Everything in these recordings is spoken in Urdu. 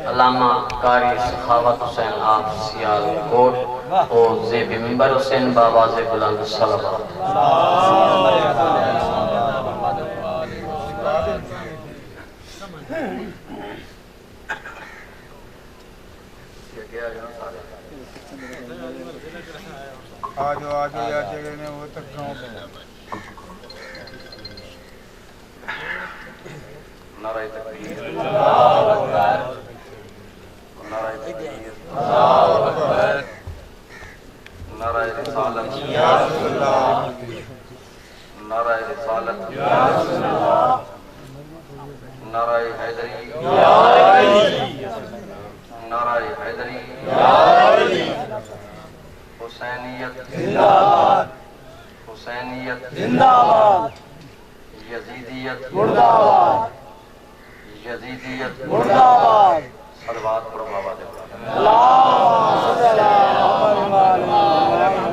علامہ قاری سخاوت حسین آپ سیال کوٹ اور زیب ممبر حسین بابا زیب بلند صلوات آجو یا جگہ نے وہ تک گاؤں پہ نعرہ تکبیر اللہ اکبر نعرہ تکبیر اللہ اکبر نعرہ رسالت یا رسول اللہ نعرہ رسالت یا رسول اللہ نعرہ حیدری یا علی نعرہ حیدری یا علی حسینیت زندہ باد حسینیت زندہ باد یزیدیت مردہ باد یزیدیت مردہ باد صلوات پڑھو بابا دے اللہم صلی علی محمد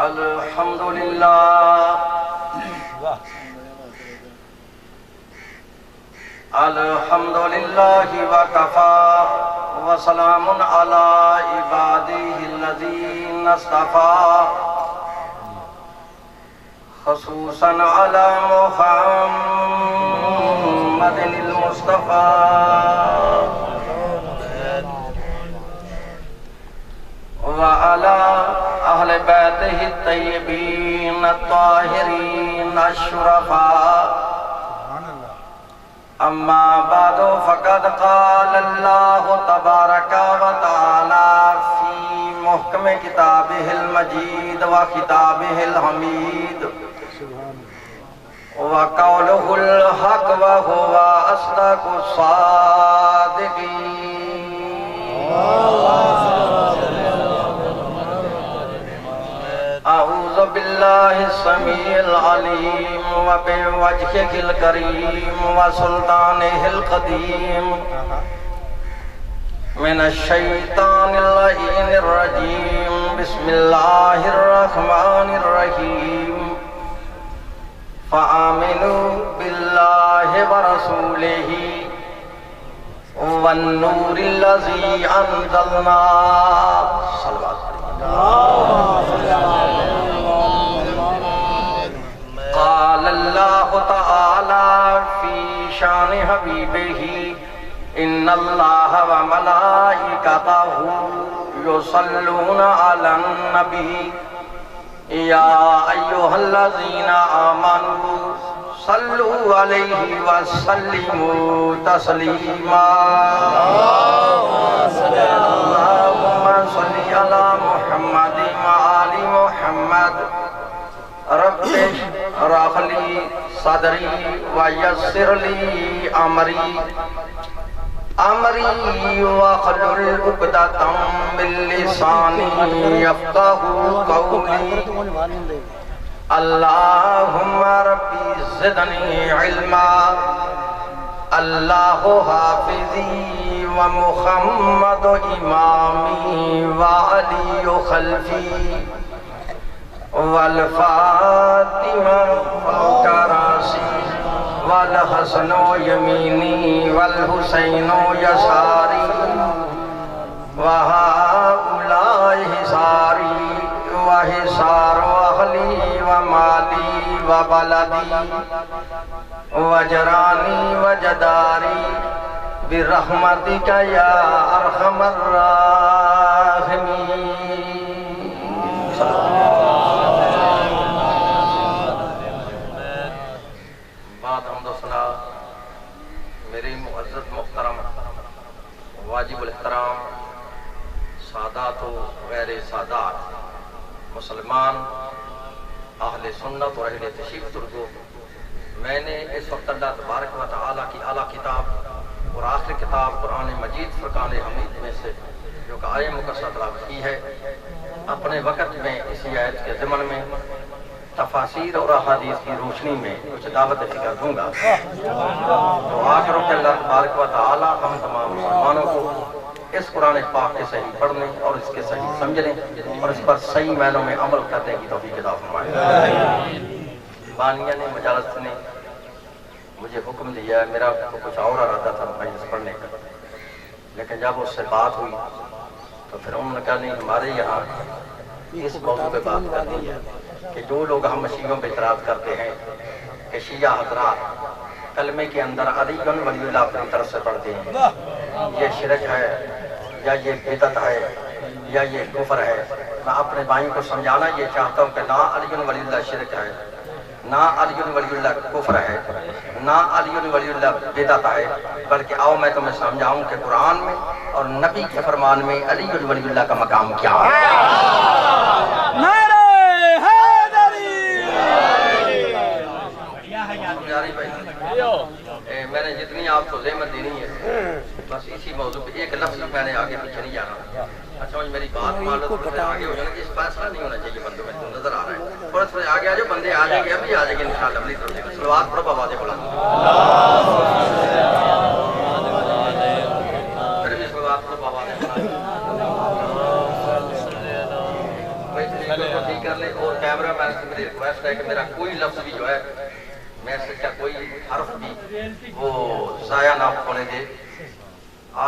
الحمدللہ الحمدللہ وکفا وسلام علی عبادہ الذین اصطفیٰ خصوصاً علی محمد المصطفیٰ وعلی اہل بیتہ الطیبین الطاہرین الشرفاء اما بعد فقد قال اللہ تبارک و تعالی فی محکم کتابہ المجید و خطابہ الحمید وقولہ الحق وہو اصدق الصادقین اعوذ باللہ السمیع العلیم وبوجہہ الکریم وسلطانہ القدیم من الشیطان اللعین الرجیم بسم اللہ الرحمن الرحیم فآمنوا باللہ ورسولہ والنور الذی انزلنا صلوات قال اللہ تعالی فی شان حبیبہ ان اللہ وملائکتہ یصلون علی النبی یا ایہا الذین آمنوا صلو علیہ وسلموا تسلیما اللہم صلی علی محمد وآل محمد رب اشرح لی صدری ویسر لی امری واحلل عقدۃ من لسانی یفقہوا قولی اللہم ربی زدنی علما اللہ حافظی ومحمد امامی وعلی خلفی والفاطمہ فوق راسی والحسن یمینی والحسین یساری وہؤلاء حساری وحسار اہلی ومالی وبلدی وجرانی وجداری برحمتک یا ارحم الراحمین بعد حمد و ثنا میری معزز محترم واجب الاحترام سادات و غیر سادات مسلمان اہل سنت اور اہل تشریف ترگو میں نے اس وقت اللہ تبارک و تعالیٰ کی اعلیٰ کتاب اور آخر کتاب قرآن مجید فرقان حمید میں سے جو کہ آیہ مقدسہ تلاوت کی ہے اپنے وقت میں اسی آیت کے ضمن میں تفاسیر اور احادیث کی روشنی میں کچھ دعوت فکر دوں گا تو آخروں کے اللہ تبارک و تعالیٰ ہم تمام مسلمانوں کو اس قرآن پاک کے صحیح پڑھنے اور اس کے صحیح سمجھنے اور اس پر صحیح معنوں میں عمل کرنے کی توفیق عطا فرمائے۔ بانیہ نے مجالس نے مجھے حکم دیا ہے، میرا کچھ اور ارادہ تھا جب اس سے بات ہوئی تو پھر انہوں نے کہا نہیں ہمارے یہاں اس موضوع پہ بات کرنی ہے کہ جو لوگ ہم شیعوں پہ اعتراض کرتے ہیں کہ شیعہ حضرات کلمے کے اندر علی ولی اللہ اپنی طرف سے پڑھتے ہیں، یہ شرک ہے یا یہ بدعت ہے یا یہ کفر ہے، میں اپنے بھائیوں کو سمجھانا یہ چاہتا ہوں کہ نہ علی ولی اللہ شرک ہے، نہ علی ولی اللہ کفر ہے، نہ علی ولی اللہ بدعت ہے، بلکہ آؤ میں تمہیں سمجھاؤں کہ قرآن میں اور نبی کے فرمان میں علی ولی اللہ کا مقام کیا ہے۔ میں نے جتنی آپ کو زحمت دینی ہے بس اسی موضوع پہ ایک لفظ میں نے آگے پیچھے نہیں جانا۔ اچھا میری بات مان لو تو آگے ہو جانا کہ اس فیصلہ نہیں ہونا چاہیے بندوں میں نظر آ رہا ہے، تھوڑا تھوڑا آگے آ جاؤ، بندے آ جائیں گے ابھی آ جائیں گے انشاءاللہ اپنی طرف سے۔ صلوات پڑھو آوازیں بڑھا پھر بھی صلوات پڑھو آوازیں بڑھا ٹھیک کر لیں۔ اور کیمرہ مین سے میری ریکویسٹ ہے کہ میرا کوئی لفظ بھی جو ہے میسج کا کوئی حرف بھی وہ ضائع نہ ہونے دے۔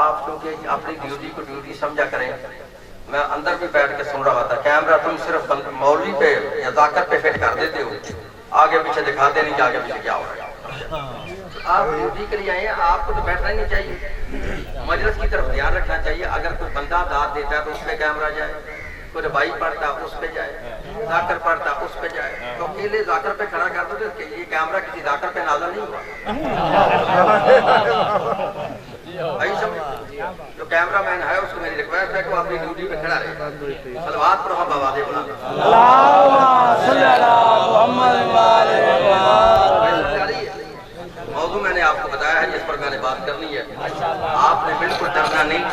آپ کیونکہ اپنی ڈیوٹی کو ڈیوٹی سمجھا کریں۔ میں اندر بھی بیٹھ کے سن رہا تھا، کیمرہ تم صرف مولوی پہ یا ذاکر پہ فٹ کر دیتے ہو، آگے پیچھے دکھاتے نہیں کہ آگے پیچھے کیا ہو رہا ہے۔ آپ ڈیوٹی کے لیے آئے ہیں، آپ کو تو بیٹھنا ہی نہیں چاہیے، مجلس کی طرف دھیان رکھنا چاہیے۔ اگر کوئی بندہ داد دیتا ہے تو اس پہ کیمرہ جائے، کوئی ربائی پڑھتا اس پہ جائے، ذاکر پڑھتا اس پہ جائے۔ تو اکیلے ذاکر پہ کھڑا کر دو کہ یہ کیمرہ کسی ذاکر پہ نازل نہیں ہوا۔ بھائی سمجھ جو کیمرہ مین ہے اس کو میری ریکویسٹ ہے کہ وہ اپنی ڈیوٹی پہ کھڑا رہے۔ صلوات پڑھو ہم آوازیں بلند موضوع میں نے آپ کو بتایا ہے جس پر میں نے بات کرنی ہے۔ آپ نے بالکل ڈرنا نہیں،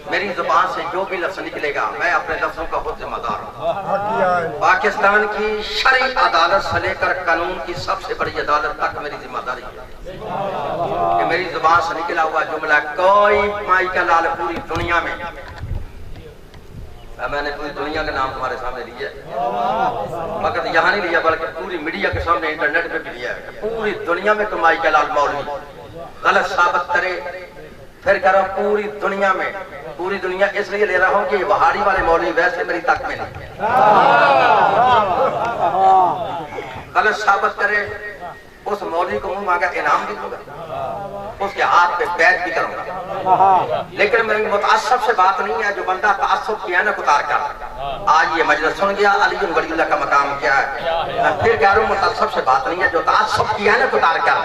میری زبان سے جو بھی لفظ نکلے گا میں اپنے لفظوں کا خود ذمہ دار ہوں۔ پاکستان کی شرعی عدالت سے لے کر قانون کی سب سے بڑی عدالت تک میری ذمہ داری ہے کہ میری زبان سے نکلا ہوا جملہ کوئی مائی کا لال پوری دنیا میں، میں نے پوری دنیا کا نام تمہارے سامنے لیا ہے، مگر یہاں نہیں لیا بلکہ پوری میڈیا کے سامنے انٹرنیٹ پہ بھی لیا ہے۔ پوری دنیا میں کمائی کا لال مولوی غلط ثابت کرے پھر کرو پوری دنیا میں، پوری دنیا اس لیے لے رہا ہوں کہ وہاڑی والے مولوی ویسے میری تک میں نہیں، غلط ثابت کرے اس مولوی کو منہ مانگا انعام بھی دوں گا، اس کے ہاتھ پہ بیعت بھی کروں گا، لیکن میری متعصب سے بات نہیں ہے۔ جو بندہ تعصب کیا نا اتار کر آج یہ مجلس سن گیا علی ولی اللہ کا مقام کیا ہے، میں پھر کہہ رہا ہوں متعصب سے بات نہیں ہے۔ جو تعصب کیا نا اتار کر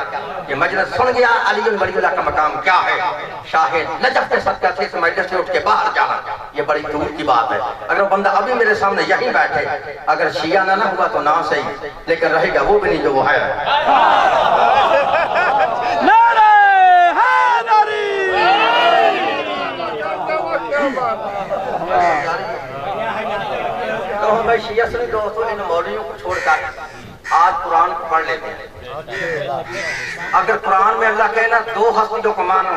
یہ مجلس سن گیا علی ولی اللہ کا مقام کیا ہے، شاہد نجف کے صدقہ سے اس مجلس سے اٹھ کے باہر جانا یہ بڑی دور کی بات ہے۔ اگر بندہ ابھی میرے سامنے یہیں بیٹھے اگر شیعہ نہ ہوا تو نہ صحیح، لیکن رہے گا وہ بھی نہیں جو وہ ہے۔ تو ہم شیعہ سنی دوستوں ان مولویوں کو چھوڑ کر آج قرآن کو پڑھ لیتے ہیں۔ اگر قرآن میں اللہ کہنا دو ہستیوں کو مانو،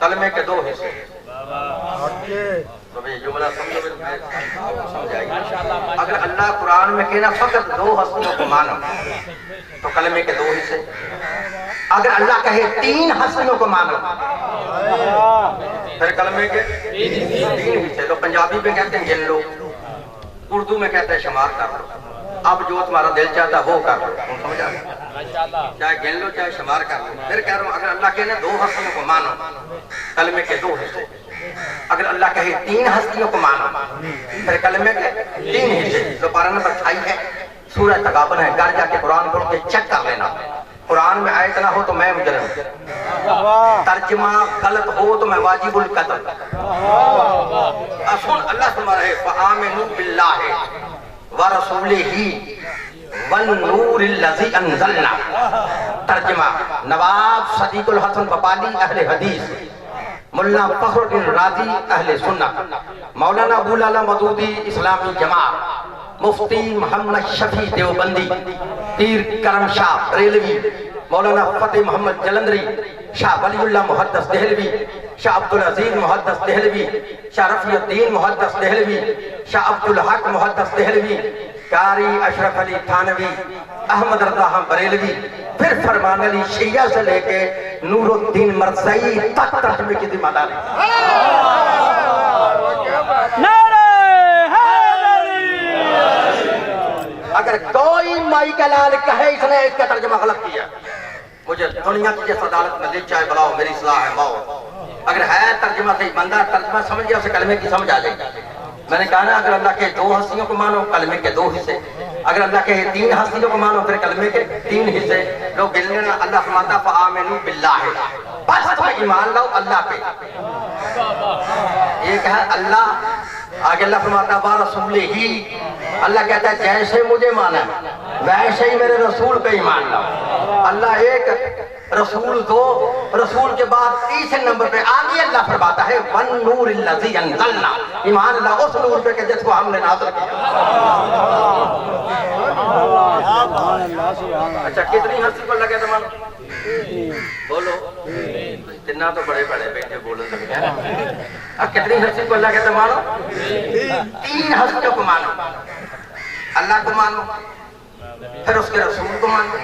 کلمے کے دو حصے، تو یہ جملہ سمجھائیے۔ اگر اللہ قرآن میں کہنا فقط دو ہستیوں کو مانو تو کلمے کے دو حصے، اگر اللہ کہے تین ہستیوں کو مانو پھر کلمے کے تین حصے۔ تو پنجابی میں کہتے ہیں گن لو، اردو میں کہتے ہیں شمار کر لو، اب جو تمہارا دل چاہتا ہے وہ کر لو، سمجھ آ گیا؟ چاہے گن لو چاہے شمار کر لو۔ پھر کہہ رہا ہوں اگر اللہ کہنے دو ہستیوں کو مانو کلمے کے دو حصے، اگر اللہ کہے تین ہستیوں کو مانو پھر کلمے کے تین حصے۔ تو پارہ نمبر 28 ہے، سورہ تغابن ہے، گھر جا کے قرآن پڑھ کے چیک کر لینا۔ قرآن میں آیت نہ ہو تو میں مجرم، ترجمہ غلط ہو تو میں واجب القتل۔ سن اللہ فرما رہے فآمنوا باللہ ورسولہ والنور الذی انزلنا۔ ترجمہ نواب صدیق الحسن بپالی اہل حدیث، ملا فخر الدین رازی اہل سنت، مولانا ابو لالا مودودی اسلامی جماعت، مفتی محمد شفیع دیوبندی، پیر کرم شاہ بریلوی، مولانا فتح محمد جلندری، شاہ ولی اللہ محدث دہلوی، شاہ عبدالعزیز محدث دہلوی، شاہ رفیع الدین محدث دہلوی، شاہ عبدالحق محدث دہلوی، قاری اشرف علی تھانوی، احمد رضا بریلوی، پھر فرمان علی شیعہ سے لے کے نور الدین مرزائی تک ترجمے کی ذمہ داری. اگر کوئی مائی کا لال کہے اس نے اس کا ترجمہ غلط کیا، مجھے دنیا کی جس عدالت میں لے چاہے بلاؤ، میری اصلاح ہے موت. اگر ہے ترجمہ صحیح، بندہ ترجمہ سمجھ گیا اسے کلمے کی سمجھ آ جائے گی. میں نے کہا نا اگر اللہ کے 2 ہستیوں کو مانو کلمے کے 2 حصے، اگر اللہ کے 3 ہستیوں کو مانو پھر کلمے کے 3 حصے. لوگ گلنے نا اللہ فرماتا فآمنوا باللہ، بس تم ایمان لاؤ اللہ پہ. یہ کہا اللہ، آگے اللہ فرماتا وَرَسُولِهِ، اللہ کہتا ہے جیسے مجھے مانا ویسے ہی میرے رسول پہ ایمان لاؤ. اللہ ایک، رسول 2، رسول کے بعد تیسرے نمبر پہ آگے اللہ فرماتا ہے وَالنُّورِ الَّذِي أَنزَلْنَا، ایمان اللہ اس نور پہ کہ جس کو ہم نے نازل کیا. اچھا کتنی ہستی کو اللہ کہتا مانو؟ بولو اتنا تو بڑے بڑے بیٹے بولو سکتے ہیں. اب کتنی ہستی کو اللہ کہتا مانو؟ 3 ہستیوں کو مانو. اللہ کو مانو، پھر اس کے رسول کو مانو.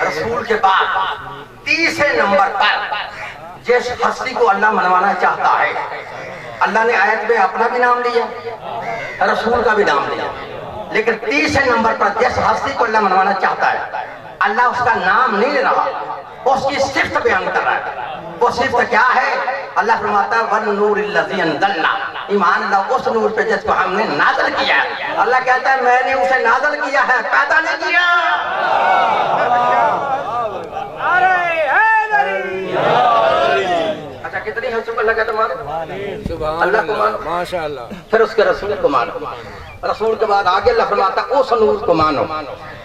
رسول کے بعد تیسرے نمبر پر جس ہستی کو اللہ منوانا چاہتا ہے، اللہ نے آیت میں اپنا بھی نام لیا، رسول کا بھی نام لیا، لیکن تیسرے نمبر پر جس ہستی کو اللہ منوانا چاہتا ہے اللہ اس کا نام نہیں لے رہا، اس کی صفت بیان کر رہا ہے. وہ صفت کیا ہے؟ اللہ فرماتا ہے وَالنُّورِ الَّذِي أَنزَلْنَا، ایمان اللہ اس نور پہ جس کو ہم نے نازل کیا ہے. اللہ کہتا ہے میں نے اسے نازل کیا ہے، پیدا نہیں کیا. اچھا کتنی ہستیوں کو اللہ کہتا مانو؟ اللہ کو مانو، ماشاءاللہ، پھر اس کے رسول کو مانو. رسول کے بعد آگے اللہ فرماتا ہے اس نور کو مانو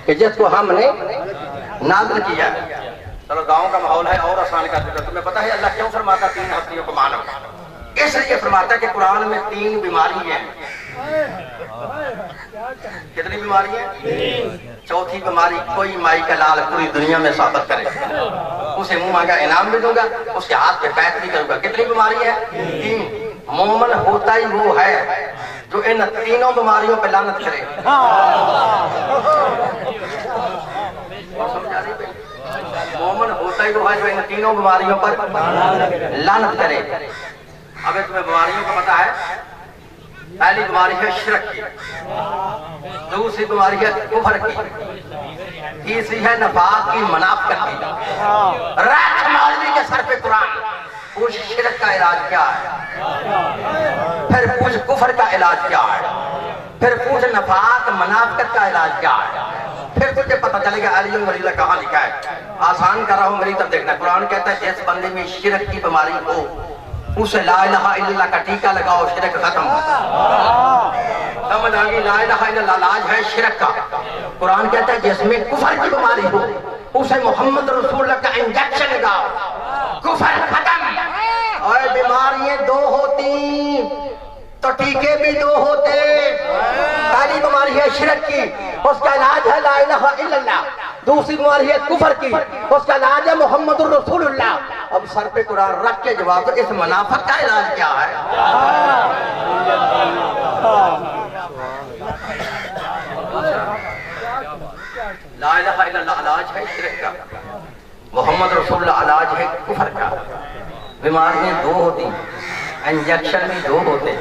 کہ جس کو ہم نے نازل کیا ہے. چلو گاؤں کا ماحول ہے اور آسان کر دیتا. تمہیں پتہ ہے اللہ کیوں فرماتا 3 ہستیوں کو مانو؟ اس لیے فرماتا ہے کہ قرآن میں 3 بیماری ہیں. کتنی بیماری ہیں؟ 4تھی بیماری کوئی مائی کا لال پوری دنیا میں ثابت کرے، اسے منہ مانگا انعام بھی دوں گا، اس کے ہاتھ پہ بیعت بھی کروں گا. کتنی بیماری ہے؟ 3. مومن ہوتا ہی وہ ہے جو ان 3 بیماریوں پہ لعنت کرے. مومن ہوتا ہی وہ ہے جو ان 3 بیماریوں پر لعنت کرے. اب تمہیں بیماریوں کا پتہ ہے؟ پہلی بیماری ہے شرک کی، دوسری بیماری ہے کفر کی، تیسری ہے نفاق کی، منافقت کی. رکھ مولوی کے سر پہ قرآن، پوچھ شرک کا علاج کیا ہے، پھر پوچھ کفر کا علاج کیا ہے، پھر پوچھ نفاق منافقت کا علاج کیا ہے، پھر تجھے پتہ چلے گا علی ولی اللہ کہاں لکھا ہے. آسان کر رہا ہوں، میری طرف دیکھنا. قرآن کہتا ہے جس بندے میں شرک کی بیماری ہو اسے لا الہ الا اللہ کا ٹیکہ لگاؤ، شرک ختم. سمجھ آگئی؟ لا الہ الا اللہ علاج ہے شرک کا. قرآن کہتا ہے جس میں کفر کی بیماری ہو اسے محمد رسول اللہ کا انجیکشن لگاؤ، کفر ختم. اور بیماریاں 2 ہوتی تو ٹیکے بھی 2 ہوتے. پہلی بیماری ہے شرک کی، اس کا علاج ہے لا الہ الا اللہ. دوسری بیماری ہے کفر کی، اس کا علاج ہے محمد الرسول اللہ. اب سر پہ قرآن رکھ کے جواب دو اس منافق کا علاج کیا ہے؟ لا الہ الا اللہ علاج ہے شرک کا، محمد رسول اللہ علاج ہے کفر کا. بیماریاں 2 ہوتی، انجیکشن بھی 2 ہوتے.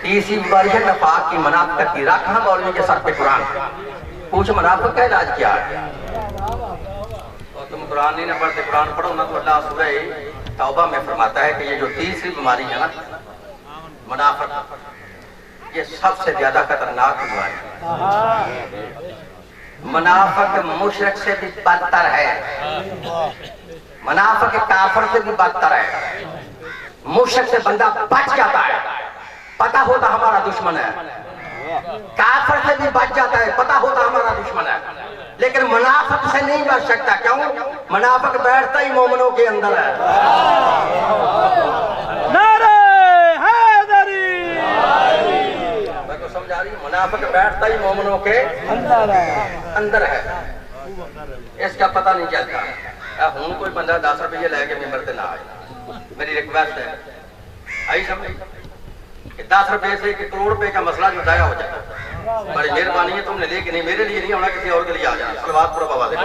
تیسری بیماری ہے نفاق کی، منافقت کی. رکھنا مولوی کے سر پہ قرآن، پوچھ منافق کا علاج کیا ہے. اور تم قرآن نہیں نہ پڑھتے، قرآن پڑھو نا تو اللہ سورہ توبہ میں فرماتا ہے کہ یہ جو تیسری بیماری ہے نا منافق، یہ سب سے زیادہ خطرناک بیماری ہے. منافق مشرک سے بھی بدتر ہے، منافق کافر سے بھی بدتر ہے. مشرک سے بندہ بچ جاتا ہے، پتہ ہوتا ہمارا دشمن ہے. کافر سے بھی بچ جاتا ہے، پتہ ہوتا ہمارا دشمن ہے. لیکن منافق سے نہیں بچ سکتا. کیوں؟ منافق بیٹھتا ہی مومنوں کے اندر ہے. نعرہ حیدری! میں تو سمجھا رہی ہوں، منافق بیٹھتا ہی مومنوں کے اندر ہے. اس کا پتہ نہیں چلتا. ہوں کوئی بندہ 10 روپے لے کے ممبر سے نہ آئے. میری ریکویسٹ ہے، آئی سمجھ کہ 10 روپے سے 1 کروڑ روپے کا مسئلہ جو ضائع ہو جائے. بڑی مہربانی ہے، تم نے لے کے نہیں، میرے لیے نہیں ہونا، کسی اور کے لیے آ جانا. صلوات پڑھو بابا سے.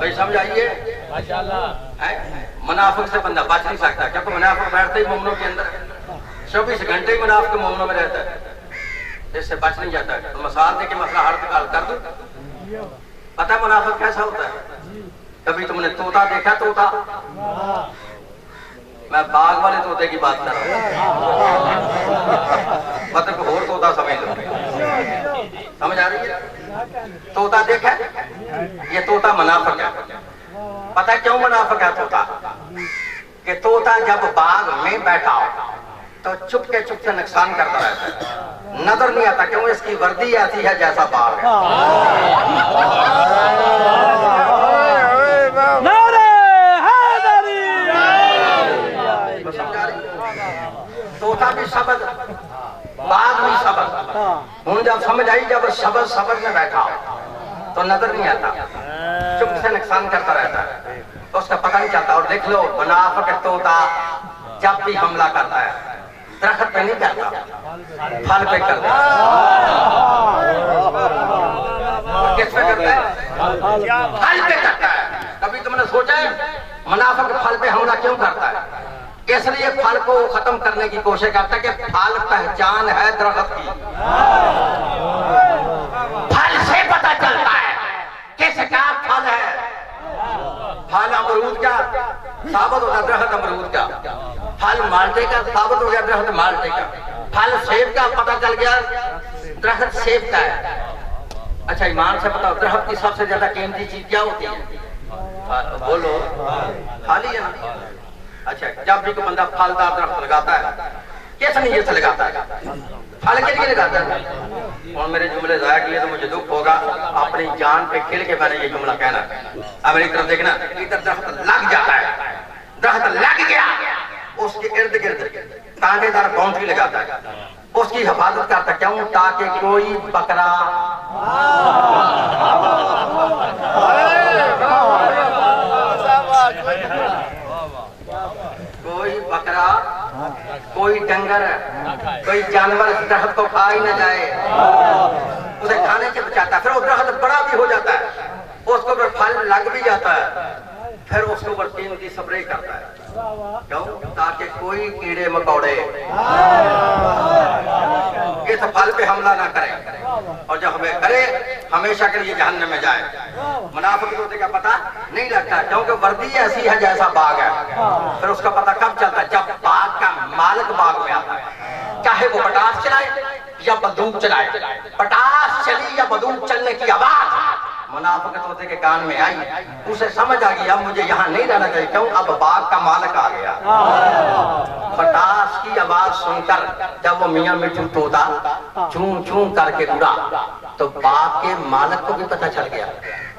بھائی سمجھ آئیے، منافق سے بندہ بچ نہیں سکتا، کیونکہ منافق بیٹھتا ہی مومنوں کے اندر 24 گھنٹے ہی منافق مومنوں میں رہتا ہے، اس سے بچ نہیں جاتا ہے۔ تو مثال دے کے مسئلہ حل کر دوں۔ پتہ منافق کیسا ہوتا ہے؟ کبھی تم نے طوطا دیکھا؟ طوطا، میں باغ والے طوطے کی بات کر رہا ہوں، مطلب اور طوطا سمجھ لو، سمجھ آ رہی ہے؟ طوطا دیکھا؟ یہ طوطا منافق ہے۔ پتہ کیوں منافق ہے طوطا؟ کہ طوطا جب باغ میں بیٹھا ہو تو چپ کے نقصان کرتا رہتا ہے، نظر نہیں آتا، کیوں؟ اس کی وردی ایسی ہے جیسا باغ ہے۔ نعرہ حیدری! طوطا بھی سبز، باغ بھی سبز۔ ہوں جب سمجھ آئی، جب سبز میں بیٹھا ہو تو نظر نہیں آتا، چپ سے نقصان کرتا رہتا ہے، تو اس کا پتہ نہیں چلتا۔ اور دیکھ لو منافق طوطا جب بھی حملہ کرتا ہے درخت پہ نہیں کرتا، پھل پہ کرتا ہے۔ کس پہ کرتا ہے؟ پھل پہ کرتا ہے۔ کبھی تم نے سوچا ہے منافق پھل پہ حملہ کیوں کرتا ہے؟ اس لیے پھل کو ختم کرنے کی کوشش کرتا ہے کہ پھل پہچان ہے درخت کی، پھل سے پتہ چلتا ہے کس کا پھل ہے۔ پھل امرود کا ثابت ہوتا درخت امرود کا، پھل مالٹے کا ثابت ہو گیا درخت مالٹے کا، پھل سیب کا پتہ چل گیا درخت سیب کا ہے۔ اچھا ایمان سے پتہ درخت کی سب سے زیادہ قیمتی چیز کیا ہوتی ہے؟ بولو، پھل ہی ہے نا۔ اچھا جب بھی کوئی بندہ پھلدار درخت لگاتا ہے کس نیت سے لگاتا ہے؟ پھل کے لیے لگاتا ہے۔ اور میرے جملے ضائع کیے تو مجھے دکھ ہوگا، اپنی جان پہ کھل کے میں نے یہ جملہ کہنا۔ اب میری طرف دیکھنا، ادھر درخت لگ جاتا ہے، درخت لگ گیا، اس کے ارد گرد تانے دار باؤنڈری لگاتا ہے، اس کی حفاظت کرتا ہے، کیوں؟ تاکہ کوئی بکرا کوئی ڈنگر، کوئی جانور اس درخت کو کھا ہی نہ جائے، اسے کھانے سے بچاتا ہے۔ پھر وہ درخت بڑا بھی ہو جاتا ہے، اس کو پھل لگ بھی جاتا ہے، پھر اس کے اوپر قیمتی سپرے کرتا ہے، کیوں؟ تاکہ کوئی کیڑے مکوڑے اس پھل پہ حملہ نہ کرے، اور جب ہمیں کرے ہمیشہ کے لیے جہنم میں جائے۔ منافق طوطے کا پتہ نہیں لگتا، کیونکہ وردی ایسی ہے جیسا باغ ہے۔ پھر اس کا پتہ کب چلتا ہے؟ جب باغ کا مالک باغ میں آتا ہے، چاہے وہ پٹاس چلائے یا بندوق چلائے، پٹاس چلی یا بندوق چلنے کی آواز منافق طوطے کے کان میں آئی، اسے سمجھ آ گئی اب مجھے یہاں نہیں رہنا چاہیے، کیوں؟ اب باغ کا مالک آ گیا۔ پٹاس کی آواز سن کر جب وہ میاں مٹھو طوطا چون چون کر کے اڑا تو باغ کے مالک کو بھی پتہ چل گیا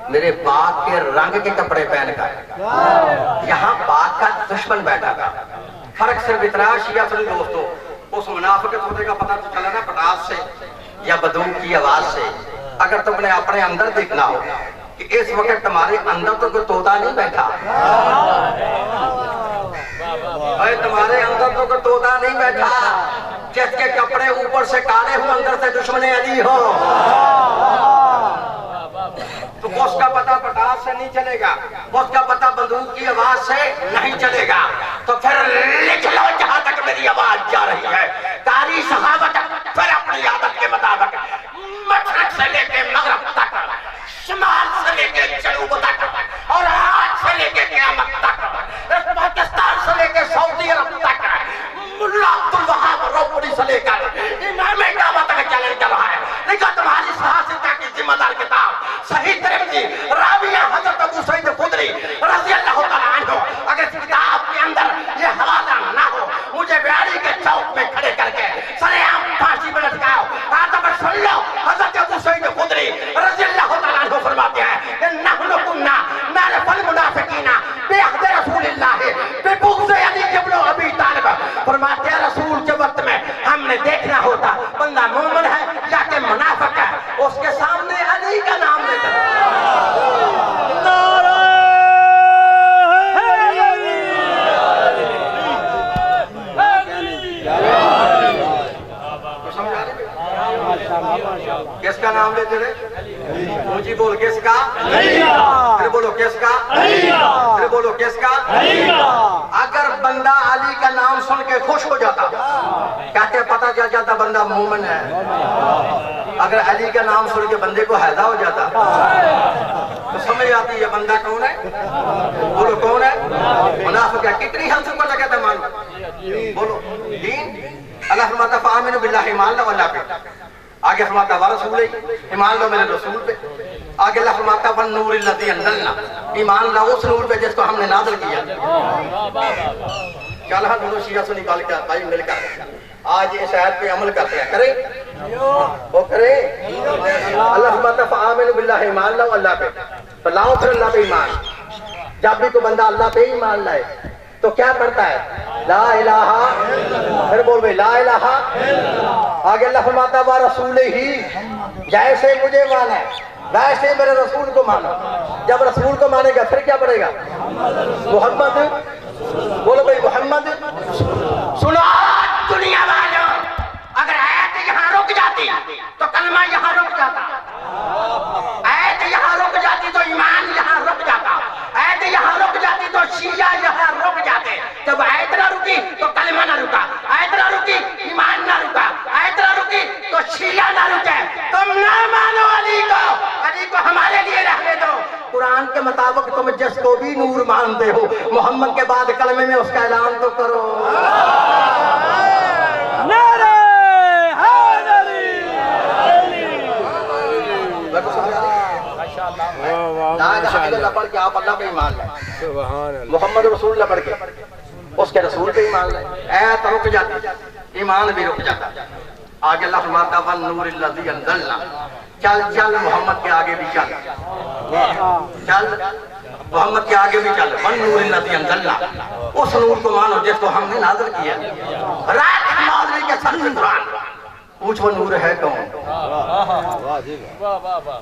میرے باغ کے رنگ کے کپڑے پہن کر یہاں باغ کا دشمن بیٹھا تھا۔ فرق صرف اتنا شیعہ سنی دوستو، اس منافق طوطے کا پتہ تو چلا نا پٹاس سے یا بندوق کی آواز سے۔ اگر تم نے اپنے اندر دیکھنا ہو کہ اس وقت تمہارے اندر تو کوئی طوطا نہیں بیٹھا، تمہارے اندر تو کوئی طوطا نہیں بیٹھا جس کے کپڑے اوپر سے کالے ہوں اندر سے دشمن علی ہو، تو اس کا پتہ پٹاس سے نہیں چلے گا، اس کا پتہ بندوق کی آواز سے نہیں چلے گا۔ تو پھر لکھ لو جہاں تک میری آواز جا رہی ہے، قاری صحابہ پھر اپنی عادت کے مطابق مشرق سے لے کے مغرب تک، شمال سے لے کے جنوب تک، اور آج سے لے کے قیامت تک، پاکستان سے لے کے سعودی عرب تک، ملا عبدالوہاب روپڑی سے لے کر امام کعبہ تک چیلنج کر رہا ہے۔ لیکن تمہاری صحافتہ کی ذمہ دار کتاب صحیح ترمذی راویہ حضرت ابو سعید خدری رضی اللہ تعالیٰ عنہ، اگر اس کتاب کے اندر یہ حوالہ نہ ہو، مجھے بیاری کے چوک میں کھڑے کر کے سرے عام پھانسی میں لٹکاؤ۔ آدم سن لو، حضرت ابو سعید خدری رضی اللہ تعالیٰ عنہ فرماتے ہیں کہ نحن کنا نعرف المنافقین بعہد رسول اللہ ببغض علی ابن ابی طالب، فرماتے ہیں رسول کے وقت میں ہم نے دیکھنا ہوتا بندہ مومن ہے یا کہ منافق ہے، اس کے سامنے علی کا نام لیتے ہیں۔ کس کا نام لیتے رہے؟ مجھے بول کس کا؟ پھر بولو کس کا؟ پھر بولو کس کا؟ اگر بندہ علی کا نام سن کے خوش ہو جاتا کہتے ہیں پتہ چل جاتا بندہ مومن ہے. اگر علی کا نام سن کے بندے کو حیدہ ہو جاتا تو سمجھ آتی یہ بندہ کون ہے؟ بولو کون ہے؟ منافق ہے. کتنی حد سے پتہ کہتا ہے مان بولو دین. اللہ فرماتا فآمنوا باللہ ایمان لو اللہ پہ. آگے فرماتا ورسولہ ایمان لو میرے رسول پہ. آگے اللہ فرماتا والنور الذی انزلنا ایمان لو اس نور پہ جس کو ہم نے نازل کیا. کیا اللہ دونوں شیعہ سے نکال کے بھائی مل کر آج اس آیت پہ عمل کرتے ہیں. کریں وہ کریں. اللہ فرماتا فآمنوا باللہ ایمان لو اللہ پہ. تو لاؤ پھر اللہ پہ ایمان. جب بھی کوئی بندہ اللہ پہ ایمان لائے تو کیا کرتا ہے؟ لا الہ. پھر بول بھئی لا الہ. آگے اللہ فرماتا ورسولہ جیسے مجھے مانا ہے ویسے میرے رسول کو مانا. جب رسول کو مانے گا پھر کیا پڑے گا؟ محمد. بولو بھئی محمد. سنو دنیا والوں اگر آیت یہاں رک جاتی تو کلمہ یہاں رک جاتا. آیت یہاں رک جاتی تو ایمان یہاں رک جاتا. آیت یہاں رک جاتی تو شیعہ یہاں رک جاتے. جب آیت نہ رکی تو کلمہ نہ رکا. آیت نہ رکی ایمان نہ رکا. آیت نہ رکی تو شیعہ نہ رکے. تم نہ مانو علی کو. علی کو ہمارے لیے رہنے دو. قرآن کے مطابق تم جس کو بھی نور مانتے ہو محمد کے بعد کلمے میں اس کا اعلان تو کرو. نعرہ حیدری. لا الہ الا اللہ پڑھ کے آپ اللہ پہ ایمان لائیں. محمد رسول اللہ پڑھ کے اس کے رسول پہ ایمان لائیں. ایت رک جاتی ایمان بھی رک جاتا. آگے اللہ فرماتا والنور الذی انزلنا. چل چل محمد کے آگے بھی چل. چل محمد کے آگے بھی چل. والنور الذی انزلنا اس نور کو مانو جس کو ہم نے نازل کیا. رات مولوی کے سر میں قرآن پوچھ وہ نور ہے کون؟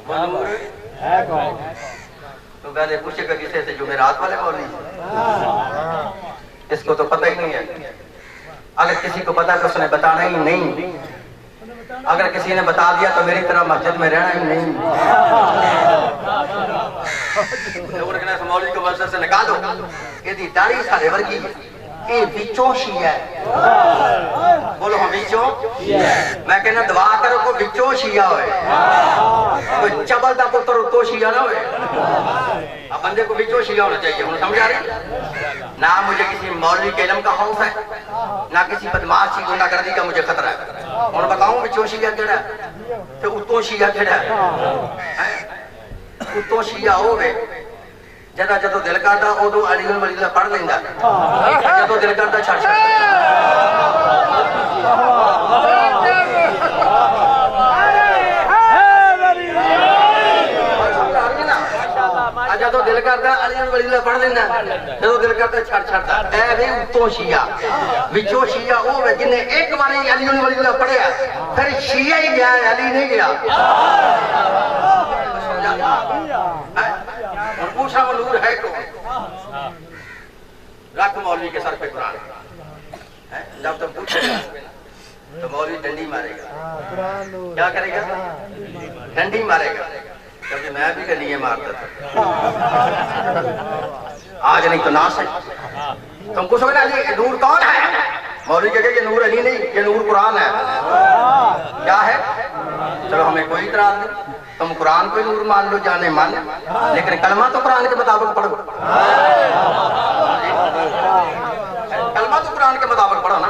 وہ نور ہے کون؟ تو پہلے پوچھے گا کسے سے جو میرات والے مولوی اس کو تو پتہ ہی نہیں ہے. اگر کسی کو پتا تو اس نے بتانا ہی نہیں. اگر کسی نے بتا دیا تو میری طرح مسجد میں رہنا ہی نہیں. مولوی کو مسجد سے نکالو یہ دی داڑھی سارے ورگی یہ بچوں شیعہ ہے. بولو ہم بچوں. میں کہنا دعا کرو کو بچوں شیعہ ہوئے. کوئی چبل دا پتر تو شیعہ نہ ہوئے. اب بندے کو بچوں شیعہ ہونا چاہیے. انہوں سمجھا رہی نہ مجھے کسی مولوی کے علم کا خوف ہے نہ کسی بدماش کی گناہ گردی کا مجھے خطرہ ہے. اور بتاؤں بچوں شیعہ کیڑا ہے تو اتوں شیعہ کیڑا ہے. اتوں شیعہ ہوئے جدہ جدو دل کرتا ادو علی ولی اللہ پڑھ لیندہ. جدو دل کرتا چھڑ چھڑ جدو دل کرتا علی ولی اللہ پڑھ لیندہ. جدو دل کرتا چھڑ چھڑتا. اے بھی اتوں شیعہ وچوں شیعہ ہوئے جنہیں ایک باری علی ولی اللہ پڑھیا پھر شیعہ ہی گیا ہے علی نہیں گیا. اور پوچھا وہ نور ہے کون؟ رکھ مولوی کے سر پہ قرآن. جب تم پوچھے تو مولوی ڈنڈی مارے گا. کیا کرے گا؟ ڈنڈی مارے گا. کیونکہ میں بھی ڈنڈی مارتا تھا. آج نہیں تو ناس ہے. تم کو سمجھنا یہ نور کون ہے؟ مولوی کہے کہ یہ نور علی نہیں یہ نور قرآن ہے. کیا ہے؟ چلو ہمیں کوئی اعتراض نہیں. تم قرآن کو نور مان لو جانے مان لیکن کلمہ تو قرآن کے مطابق پڑھو. کلمہ تو قرآن کے مطابق پڑھو نا.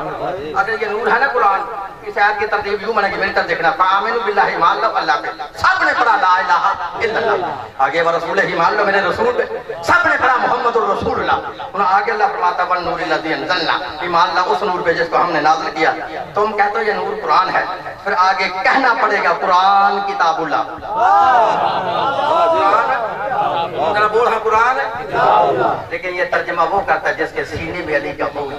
اگر یہ نور ہے نا قرآن اس آیت کی ترتیب یوں بنے گی میری طرف دیکھنا. فآمنوا باللہ ایمان لو اللہ پہ. سب نے پڑھا لا الہ الا اللہ. آگے ورسولہ ایمان لو میرے رسول پہ. سب نے پڑھا محمد الرسول اللہ. انہوں آگے اللہ فرماتا والنور الذی انزلنا ایمان لو اس نور پہ جس کو ہم نے نازل کیا. تم کہتے ہو یہ نور قرآن ہے پھر آگے کہنا پڑے گا قرآن کتاب اللہ. ذرا بول ہاں قرآن ہے. لیکن یہ ترجمہ وہ کرتا ہے جس کے سینے میں علی کا بول ہے.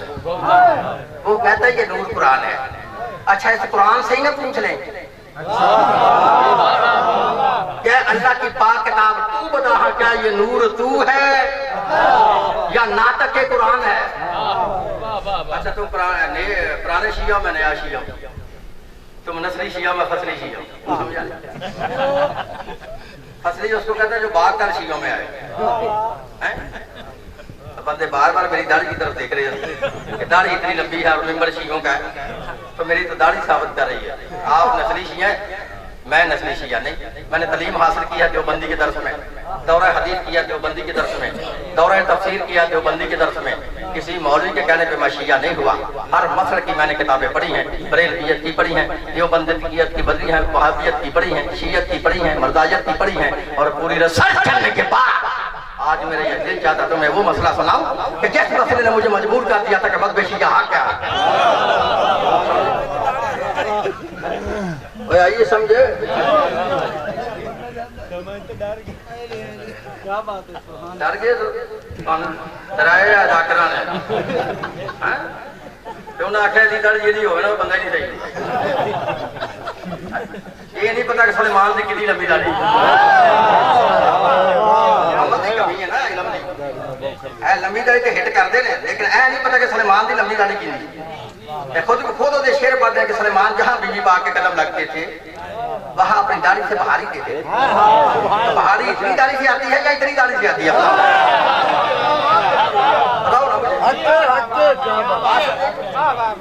وہ کہتا ہے یہ نور قرآن ہے. اچھا اس قرآن سے ہی نہ پوچھ لیں کہ اللہ کی پاک کتاب تو بتا ہاں کیا یہ نور تو ہے یا ناطق کے قرآن ہے. اچھا تم پرانے شیعہ میں نیا شیعہ تم نسلی شیعہ میں فصلی شیعہ. اصلی اس کو کہتے ہیں جو باغ کر شیعوں میں آئے ہیں؟ تو بندے بار بار میری داڑھی کی طرف دیکھ رہے ہیں کہ داڑھی اتنی لمبی ہے اور ممبر شیعوں کا ہے، تو میری تو داڑھی ثابت کر رہی ہے آپ نسلی شیعہ ہیں، میں نسلی شیعہ نہیں۔ میں نے تعلیم حاصل کیا دیوبندی کے درس میں، دورہ حدیث کیا دیوبندی کے درس میں، دورہ تفسیر کیا دیوبندی کے درس میں، کسی مولوی کے کہنے پہ میں شیعہ نہیں ہوا۔ ہر مسلک کی میں نے کتابیں پڑھی ہیں، بریلویت کی پڑھی ہیں، دیوبندیت کی پڑھی ہیں، وہابیت کی پڑھی ہیں، شیعت کی پڑھی ہیں، مرزائیت کی پڑھی ہیں، اور پوری ریسرچ کرنے کے بعد آج میرا یہ دل چاہتا تو میں وہ مسئلہ سناؤں کہ جس مسئلے نے مجھے مجبور کر دیا تھا کہ مذہب شیعہ حق کیا ہے۔ آئیے سمجھے ڈر گئے ڈرائے ادا کرانا انہیں آخیا جی دڑ جی ہوئے نا وہ بندہ ہی نہیں صحیح، یہ نہیں پتا کہ سلیمان کی کتنی لمبی داڑھی کمی ہے نا علم دی، لمبی داڑھی تو ہٹ کرتے ہیں لیکن اے نہیں پتا کہ سلیمان کی لمبی داڑھی کی خود وہ شعر پڑھتے ہیں کہ سلیمان جہاں بی بی پاک کے قدم لگتے تھے وہاں اپنی داڑھی سے بہاری دیتے تھے۔ بہاری اتنی داڑھی سے آتی ہے یا اتنی داڑھی سے آتی ہے؟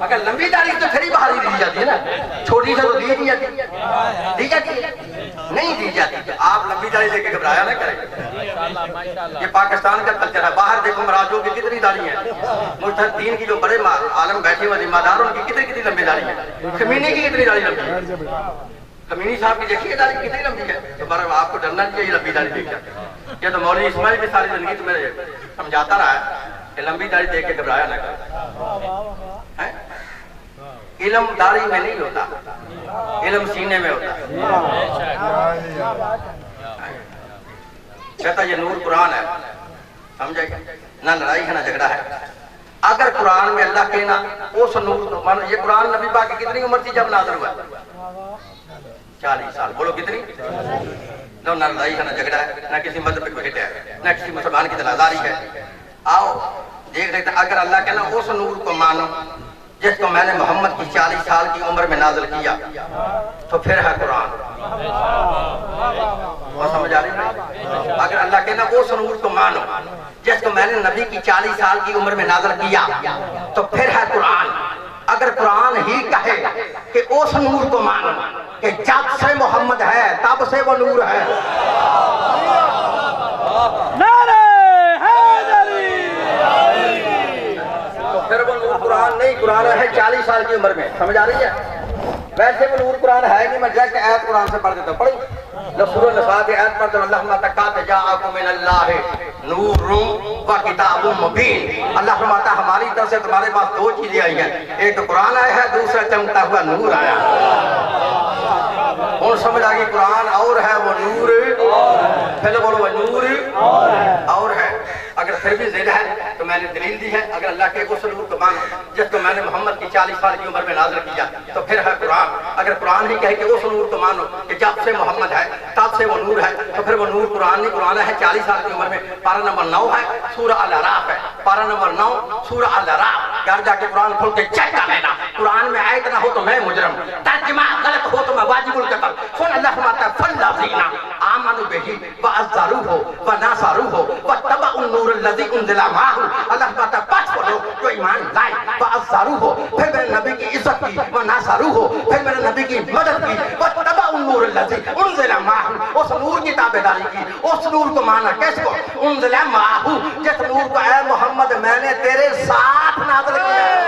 اگر لمبی داڑھی تو پھر ہی بہاری دی جاتی ہے نا، چھوٹی سے تو دی نہیں جاتی، دی جاتی ہے نہیں دی جاتی۔ تو آپ لمبی داڑھی لے کے گھبرایا نہ کریں، یہ پاکستان کا کلچر ہے۔ باہر دیکھو مراجوں کی کتنی داڑھی ہیں، مجتہدین کی جو بڑے عالم بیٹھے ہوئے ذمہ دار ان کی کتنی لمبی داڑھی ہے، خمینی کی کتنی داڑھی لمبی ہے، خمینی صاحب کی دیکھیے داڑھی کتنی لمبی ہے۔ تو بارہ آپ کو ڈرنا نہیں چاہیے لمبی داڑھی دیکھ کر۔ یہ تو مولوی اسماعیل بھی ساری زندگی تمہیں سمجھاتا رہا ہے کہ لمبی داڑھی دیکھ کے گھبرایا نہ کر۔ علم داڑھی میں نہیں ہوتا، علم سینے میں ہوتا ہے۔ کہتا یہ نور قرآن ہے، سمجھے گا نہ لڑائی ہے نہ جھگڑا ہے۔ اگر قرآن میں اللہ کہنا اس نور، یہ قرآن نبی پاک کی کتنی عمر تھی جب نازل ہوا؟ 40 سال۔ بولو کتنی؟ نہ لڑائی ہے نہ جھگڑا ہے، نہ کسی مذہب پہ کوئی ہٹ ہے، نہ کسی مسلمان کی دلازاری ہے۔ آؤ دیکھ رہے تھے اگر اللہ کہنا اس نور کو مانو جس کو میں نے محمد کی 40 سال کی عمر میں نازل کیا، تو پھر ہے قرآن۔ بہت سمجھ آ رہی ہے؟ اگر اللہ کہنا اس نور کو مانو جس کو میں نے نبی کی 40 سال کی عمر میں نازل کیا، تو پھر ہے قرآن۔ اگر قرآن ہی کہے کہ اس نور کو مانو کہ جب سے محمد ہے تب سے وہ نور ہے، نعرہ حیدری، تو پھر وہ نور قرآن نہیں، قرآن ہے 40 سال کی عمر میں۔ سمجھ آ رہی ہے؟ ویسے وہ نور قرآن ہے نہیں، میں ڈائریکٹ آیت قرآن سے پڑھ دیتا ہوں، پڑھی جب سورہ نساء کی آیت پڑھتے ہیں اللہم تکات جاءکم من اللہ نور و کتاب مبین۔ اللہ فرماتا ہے ہماری طرف سے تمہارے پاس دو چیزیں آئی ہیں، ایک تو قرآن آیا ہے، دوسرا چمکتا ہوا نور آیا ہے۔ اور سمجھ آگئی قرآن اور ہے وہ نور، پہلے بولو وہ نور اور ہے۔ اگر پھر بھی ضد ہے تو میں نے دلیل دی ہے، اگر اللہ کے اس نور کو مانو جس کو میں نے محمد کی 40 سال کی عمر میں نازل کیا، تو پھر ہے قرآن۔ اگر قرآن ہی کہے کہ اس نور کو مانو کہ جب سے محمد ہے تب سے وہ نور ہے، تو پھر وہ نور قرآن نہیں، قرآن ہے 40 سال کی عمر میں۔ پارہ نمبر 9 ہے، سورہ الاعراف ہے، پارہ نمبر 9 سورہ الاعراف۔ گھر جا کے قرآن کھول کے چیک کر لینا، قرآن میں آیت نہ ہو تو میں مجرم، ترجمہ غلط ہو تو میں واجب القتل۔ سن اللہ فرماتا ہے فالذین آمنوا بہ وعزروہ ونصروہ واتبعوا النور الذی انزل معہ۔ اللہ فرماتا ہے پس وہ لوگ جو ایمان لائے وعزروہ، پھر میرے نبی کی عزت کی، ونصروہ پھر میرے نبی کی مدد کی، واتبعوا النور الذی انزل معہ، اس نور کی تابعداری کی، اس نور کو مانا کس کو؟ انزل معہ، جس نور کو اے محمد میں نے تیرے ساتھ نازل کیا ہے۔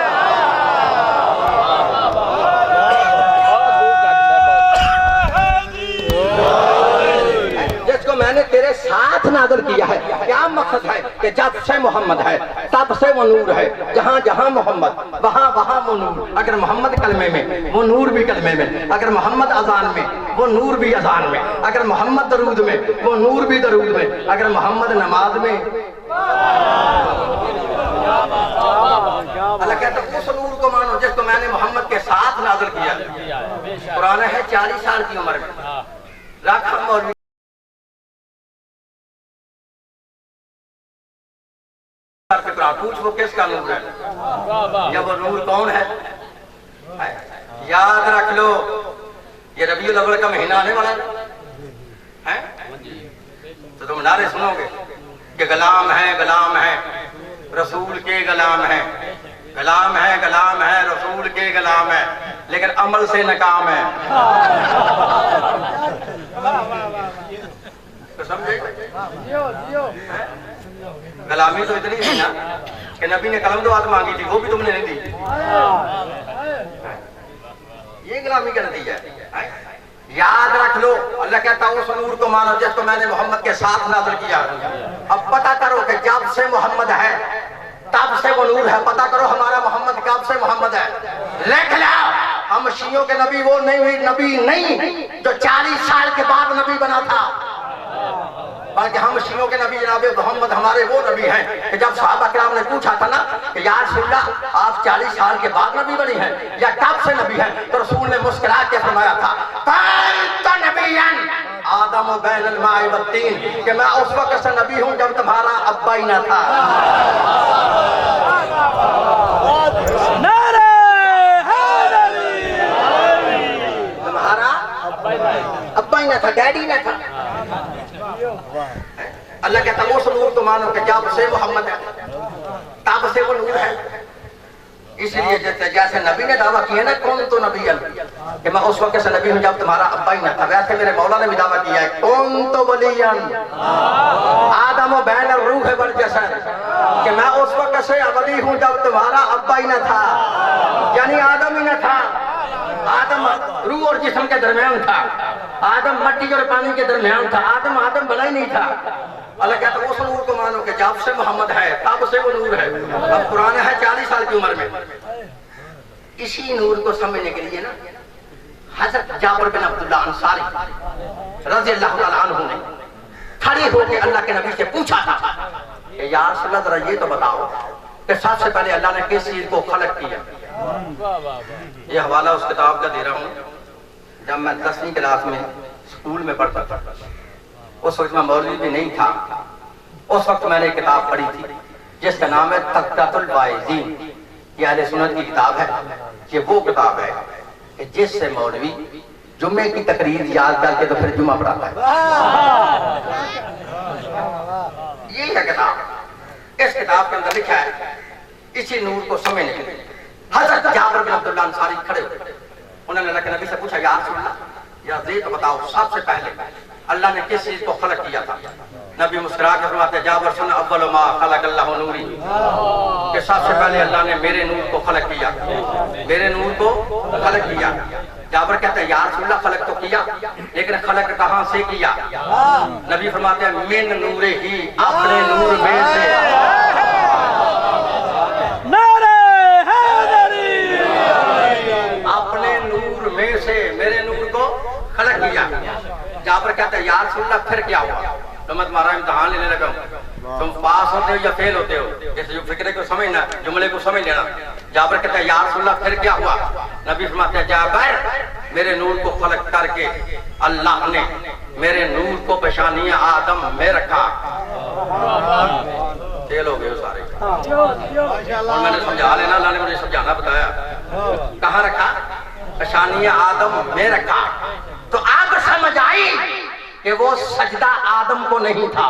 میں نے تیرے ساتھ نازل کیا ہے۔ کیا مقصد ہے کہ جب سے محمد ہے تب سے وہ نور ہے، جہاں جہاں محمد وہاں وہاں وہ نور۔ اگر محمد کلمے میں وہ نور بھی کلمے میں، اگر محمد اذان میں وہ نور بھی اذان میں، اگر محمد درود میں وہ نور بھی درود میں، اگر محمد نماز میں۔ اللہ کہتا ہے اس نور کو مانو جس کو میں نے محمد کے ساتھ نازل کیا۔ قرآن ہے 40 سال کی عمر میں۔ راکھا مولوی پوچھ وہ کس کا نور ہے، یا وہ نور کون ہے؟ یاد رکھ لو یہ ربیع الاول کا مہینہ آنے والا ہے، ہیں؟ تو تم نعرے سنو گے کہ غلام ہے رسول کے غلام ہے، غلام ہے رسول کے غلام ہے، لیکن عمل سے ناکام ہے. تو سمجھے؟ غلامی تو اتنی تھی نا کہ نبی نے قلم دعات مانگی تھی، وہ بھی تم نے نہیں دی. یہ غلامی کا نتیجہ ہے. یاد رکھ لو، اللہ کہتا ہے اس نور کو مانو جس کو میں نے محمد کے ساتھ نازل کیا. اب پتہ کرو کہ جب سے محمد ہے تب سے وہ نور ہے. پتہ کرو ہمارا محمد کب سے محمد ہے. لکھ لو، ہم شیعوں کے نبی وہ نبی نہیں جو 40 سال کے بعد نبی بنا تھا، بلکہ ہم شیعوں کے نبی جناب محمد ہمارے وہ نبی ہیں کہ جب صحابہ کرام نے پوچھا تھا نا کہ یا رسول اللہ آپ 40 سال کے بعد نبی بنی ہیں یا کب سے نبی ہیں، تو رسول نے مسکرا کے فرمایا تھا کانت نبیًا آدم بین الماء والطین، کہ میں اس وقت سے نبی ہوں جب تمہارا ابا ہی نہ تھا. نعرہ حیدری، تمہارا ابا ہی نہ تھا، ڈیڈی نہ تھا. اللہ کہتا ہے اس نور تو مانو کہ جب سے محمد ہے تب سے وہ نور ہے. اس لیے جیسے نبی نے دعویٰ کیا نا کون تو نبی کہ میں اس وقت سے نبی ہوں جب تمہارا ابا ہی نہ تھا، ویسے میرے مولا نے بھی دعویٰ کیا ہے کون تو ولی آدم و بین الروح والجسد، کہ میں اس وقت سے ولی ہوں جب تمہارا ابا ہی نہ تھا، یعنی آدم ہی نہ تھا. آدم روح اور جسم کے درمیان تھا، آدم مٹی اور پانی کے درمیان تھا، آدم بنا ہی نہیں تھا. اللہ کہتا ہے اس نور کو مانو کہ جب سے محمد ہے تب سے وہ نور ہے. اب قرآن ہے 40 سال کی عمر میں. اسی نور کو سمجھنے کے لیے نا حضرت جابر بن عبداللہ انصاری رضی اللہ تعالیٰ عنہ نے کھڑے ہو کے اللہ کے نبی سے پوچھا تھا کہ یا رسول اللہ ذرا یہ تو بتاؤ کہ سب سے پہلے اللہ نے کس چیز کو خلق کیا. یہ حوالہ اس کتاب کا دے رہا ہوں. جب میں 10ویں کلاس میں اسکول میں پڑھتا تھا، اس وقت میں مولوی بھی نہیں تھا، اس وقت میں نے ایک کتاب پڑھی تھی جس کا نام ہے تذکرۃ الواعظین. یہ اہل سنت کی کتاب ہے. یہ وہ کتاب ہے کہ جس سے مولوی جمعے کی تقریر یاد کر کے تو پھر جمعہ پڑھاتا ہے. یہ ہے کتاب. اس کتاب کے اندر لکھا ہے اسی نور کو سمجھنے کے لیے حضرت جابر بن عبداللہ انصاری کھڑے ہوئے. انہوں نے اللہ کے نبی سے پوچھا یا رسول اللہ یا یہ تو بتاؤ سب سے پہلے اللہ نے کس چیز کو خلق کیا تھا. نبی مسکرا کے فرماتے ہیں جابر سن اول ما خلق اللہ نوری، کہ سب سے پہلے اللہ نے میرے نور کو خلق کیا، میرے نور کو خلق کیا. جابر کہتے ہیں یا رسول اللہ خلق تو کیا لیکن خلق کہاں سے کیا؟ نبی فرماتے ہیں من نور ہی، اپنے نور میں سے. نعرہ حیدری، اپنے نور میں سے میرے نور کو خلق کیا. جابر کہتے ہیں یا رسول اللہ پھر کیا ہوا؟ تو میں تمہارا امتحان لینے لگا ہوں، تم پاس ہوتے ہو یا فیل ہوتے ہو. جیسے جو فکرے کو سمجھنا، جملے کو سمجھ لینا. جابر کہتے ہیں یا رسول اللہ پھر کیا ہوا؟ نبی فرماتے ہیں جابر میرے نور کو خلق کر کے اللہ نے میرے نور کو پیشانیہ آدم میں رکھا. فیل ہو گئے ہو سارے. اور میں نے سمجھا لینا، اللہ نے مجھے سمجھانا بتایا. کہاں رکھا؟ پیشانیہ آدم میں رکھا. تو اب سمجھ آئی کہ وہ سجدہ آدم کو نہیں تھا،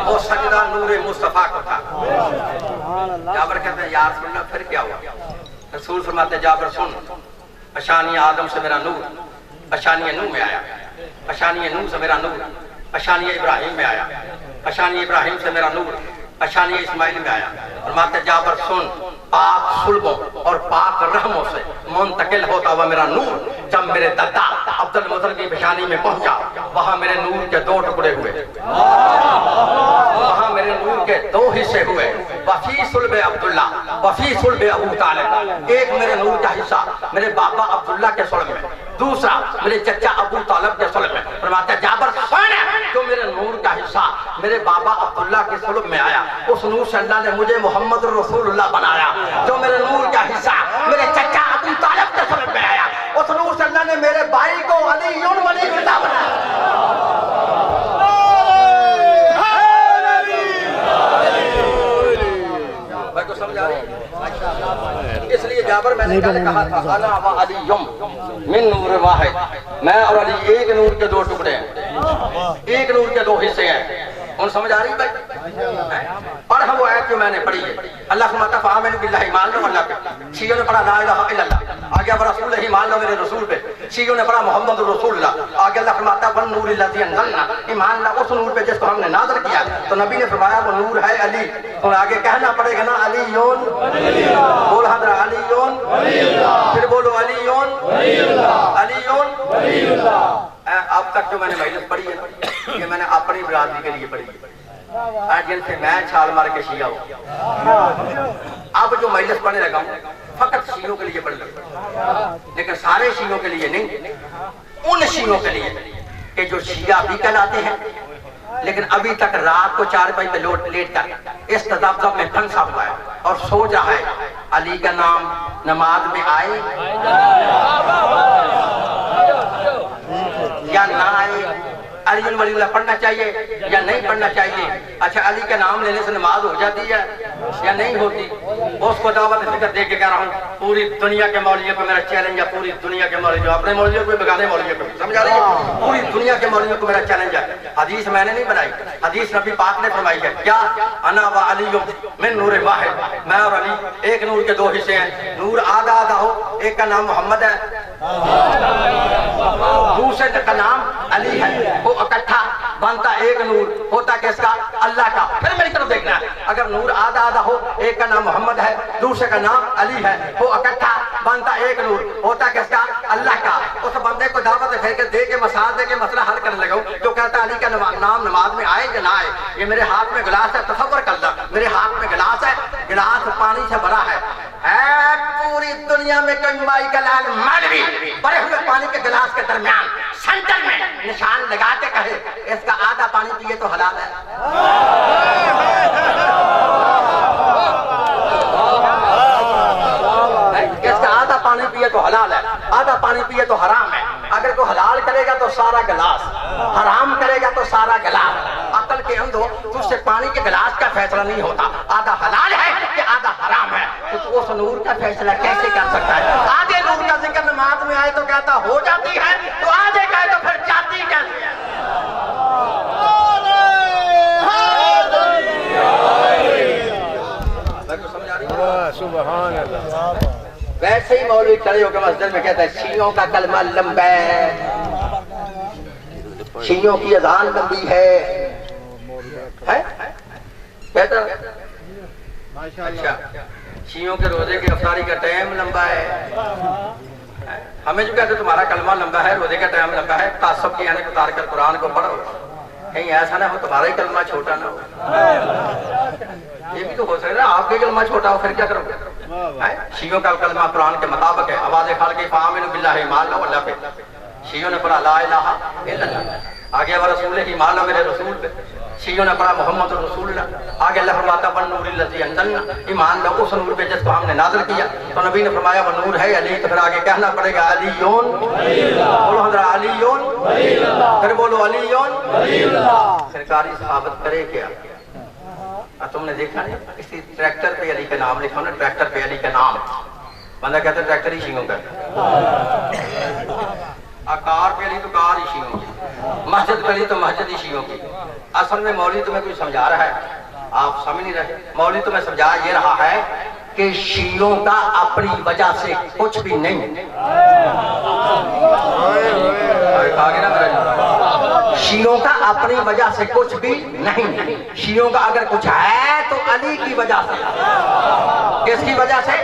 وہ سجدہ نور مصطفیٰ کو تھا. جابر کہتے ہیں یا رسول اللہ پھر کیا ہوا؟ رسول فرماتے ہیں جابر سن، پیشانی آدم سے میرا نور پیشانی نوح میں آیا، پیشانی نوح سے میرا نور پیشانی ابراہیم میں آیا، پیشانی ابراہیم سے میرا نور پیشانی اسماعیل میں آیا. فرماتے ہیں جابر سن، پاک صلبوں اور پاک رحموں سے منتقل ہوتا ہوا میرا نور جب میرے دادا عبد المطلب کی پیشانی میں پہنچا، وہاں میرے نور کے 2 ٹکڑے ہوئے، وہاں میرے نور کے 2 حصے ہوئے. وفی صلب عبداللہ وفی صلب ابو طالب، ایک میرے نور کا حصہ میرے بابا عبداللہ کے صلب میں، دوسرا میرے چچا ابو طالب کے صلب میں. فرماتے ہیں جابر سن، جو میرے نور کا حصہ میرے بابا عبداللہ کے صلب میں آیا، اس نور سے اللہ نے مجھے محمد رسول اللہ بنایا. جو میرے نور کا حصہ میرے چچا ابو طالب کے صلب میں آیا، اس نور سے اللہ نے میرے بھائی کو علی ولی اللہ بنایا. بھائی کو سمجھ آ رہی ہے؟ اس لیے جابر میں نے کل کہا تھا انا و علی من نور واحد، میں اور علی ایک نور کے دو ٹکڑے ہیں، ایک نور کے دو حصے ہیں. ان سمجھ آ رہی بھائی؟ پڑھا وہ آیت جو میں نے پڑھی ہے، اللہ فرماتا فآمنوا باللہ، ایمان لو اللہ پہ. شیعوں نے پڑھا لا الہ الا اللہ، آگے اب رسول ہی مان لو میرے رسول پہ. شیعوں نے پڑھا محمد رسول اللہ، آگے اللہ فرماتا والنور الذی انزلنا، ایمان لا اس نور پہ جس کو ہم نے نازل کیا. تو نبی نے فرمایا وہ نور ہے علی. اور آگے کہنا پڑے گا نا علیون، بول حضرت علیون، پھر بولو علیون، علیون. اب تک جو میں نے مجلس پڑھی ہے یہ میں نے اپنی برادری کے لیے پڑھی ہے، جن سے میں چھال مار کے شیعہ ہوں. اب جو مجلس پڑھنے لگا ہوں فقط شیعوں کے لیے پڑھ لگا، لیکن سارے شیعوں کے لیے نہیں، ان شیعوں کے لیے کہ جو شیعہ بھی کہلاتے ہیں لیکن ابھی تک رات کو چارپائی پہ لیٹ کر اس تذبذب میں پھنسا ہوا ہے اور سوچ رہا ہے علی کا نام نماز میں آئے یا نہ آئے، علی ولی اللہ پڑھنا چاہیے یا نہیں پڑھنا چاہیے. اچھا علی کا نام لینے سے نماز ہو جاتی ہے یا نہیں ہوتی؟ اس کو دعوت فکر دے کے کہہ رہا ہوں پوری دنیا کے مولویوں کو میرا چیلنج ہے، پوری دنیا کے مولویوں، اپنے مولویوں کو بگانے مولویوں کو، سمجھا رہی ہے؟ پوری دنیا کے مولویوں کو میرا چیلنج ہے. حدیث میں نے نہیں بنائی، حدیث نبی پاک نے فرمائی ہے. کیا؟ انا و علی من نور واحد، میں اور علی ایک نور کے دو حصے ہیں. نور آدھا آدھا ہو، ایک کا نام محمد ہے دوسرے کا نام علی ہے، وہ اکٹھا بنتا ایک نور، ہوتا کس کا؟ اللہ کا. پھر میری طرف دیکھنا ہے، اگر نور آدھا آدھا ہو، ایک کا نام محمد ہے دوسرے کا نام علی ہے، وہ اکٹھا بنتا ایک نور، ہوتا کس کا؟ اللہ کا. اس بندے کو دعوت دے کے مسائل دے کے مسئلہ حل کرنے لگا جو کہتا ہے علی کا نام نماز میں آئے یا نہ آئے. یہ میرے ہاتھ میں گلاس ہے، تصور کر لو میرے ہاتھ میں گلاس ہے، گلاس پانی سے بھرا ہے. پوری دنیا میں کوئی مائی کا لال مولوی بھرے ہوئے پانی کے گلاس کے درمیان سینٹر میں نشان لگا کے کہے اس کا آدھا پانی پیے تو حلال ہے. اس کا آدھا پانی پیے تو حلال ہے، آدھا پانی پیے تو حرام ہے. اگر کوئی حلال کرے گا تو سارا گلاس، حرام کرے گا تو سارا گلاس. عقل کے اندھو تجھ سے پانی کے گلاس کا فیصلہ نہیں ہوتا آدھا حلال ہے کہ آدھا حرام ہے. تو اس نور کا فیصلہ کیسے کر سکتا ہے؟ آدھے نور کا ذکر نماز میں آئے تو کہتا ہو جاتی ہے، تو آدھے کہے تو پھر جاتی کیسے ہے؟ سبحان اللہ. ویسے ہی مولوی کھڑے ہو کے مسجد میں کہتا ہے شیعوں کا کلمہ لمبا ہے، شیعوں کی اذان لمبی ہے. کہتا اچھا شیعوں کے روزے کی افطاری کا ٹائم لمبا ہے. ہمیں جو کہتے تمہارا کلمہ لمبا ہے، روزے کا ٹائم لمبا ہے، تعصب کی عینک اتار کر قرآن کو پڑھو، کہیں ایسا نہ ہو تمہارا ہی کلمہ چھوٹا نہ ہو. یہ بھی تو ہو سکتا ہے آپ کے کلمہ چھوٹا ہو، پھر کیا کرو گے؟ شیعوں کا کلمہ قرآن کے مطابق ہے، آواز خالق فآمنوا باللہ، ایمان لاؤ اللہ پہ. شیعوں نے پڑھا لا الہ الا اللہ، آگے وہ رسول ہی مان لو میرے رسول پہ. شیعوں نے پڑھا محمد رسول اللہ، آگے اللہ فرماتا والنور الذی انزلنا، ایمان لو اس نور پہ جس کو ہم نے نازل کیا. تو نبی نے فرمایا وہ نور ہے علی. تو پھر آگے کہنا پڑے گا علیون، بولو حضرت علیون، پھر بولو علیون. سرکاری صحابت کرے کیا؟ تم نے دیکھا نہیں کسی ٹریکٹر پہ علی کا نام لکھا نا، ٹریکٹر پہ علی کا نام، بندہ کہتا ہے ٹریکٹر ہی شیعوں کا، کار پہ علی تو کار ہی شیعوں کی، مسجد پہ علی تو مسجد ہی شیعوں کی. اصل میں مولوی تمہیں کوئی سمجھا رہا ہے، آپ سمجھ نہیں رہے. مولوی تمہیں سمجھا یہ رہا ہے کہ شیعوں کا اپنی وجہ سے کچھ بھی نہیں. شیعوں کا اپنی وجہ سے کچھ بھی نہیں. شیعوں کا اگر کچھ ہے تو علی کی وجہ سے. کس کی وجہ سے؟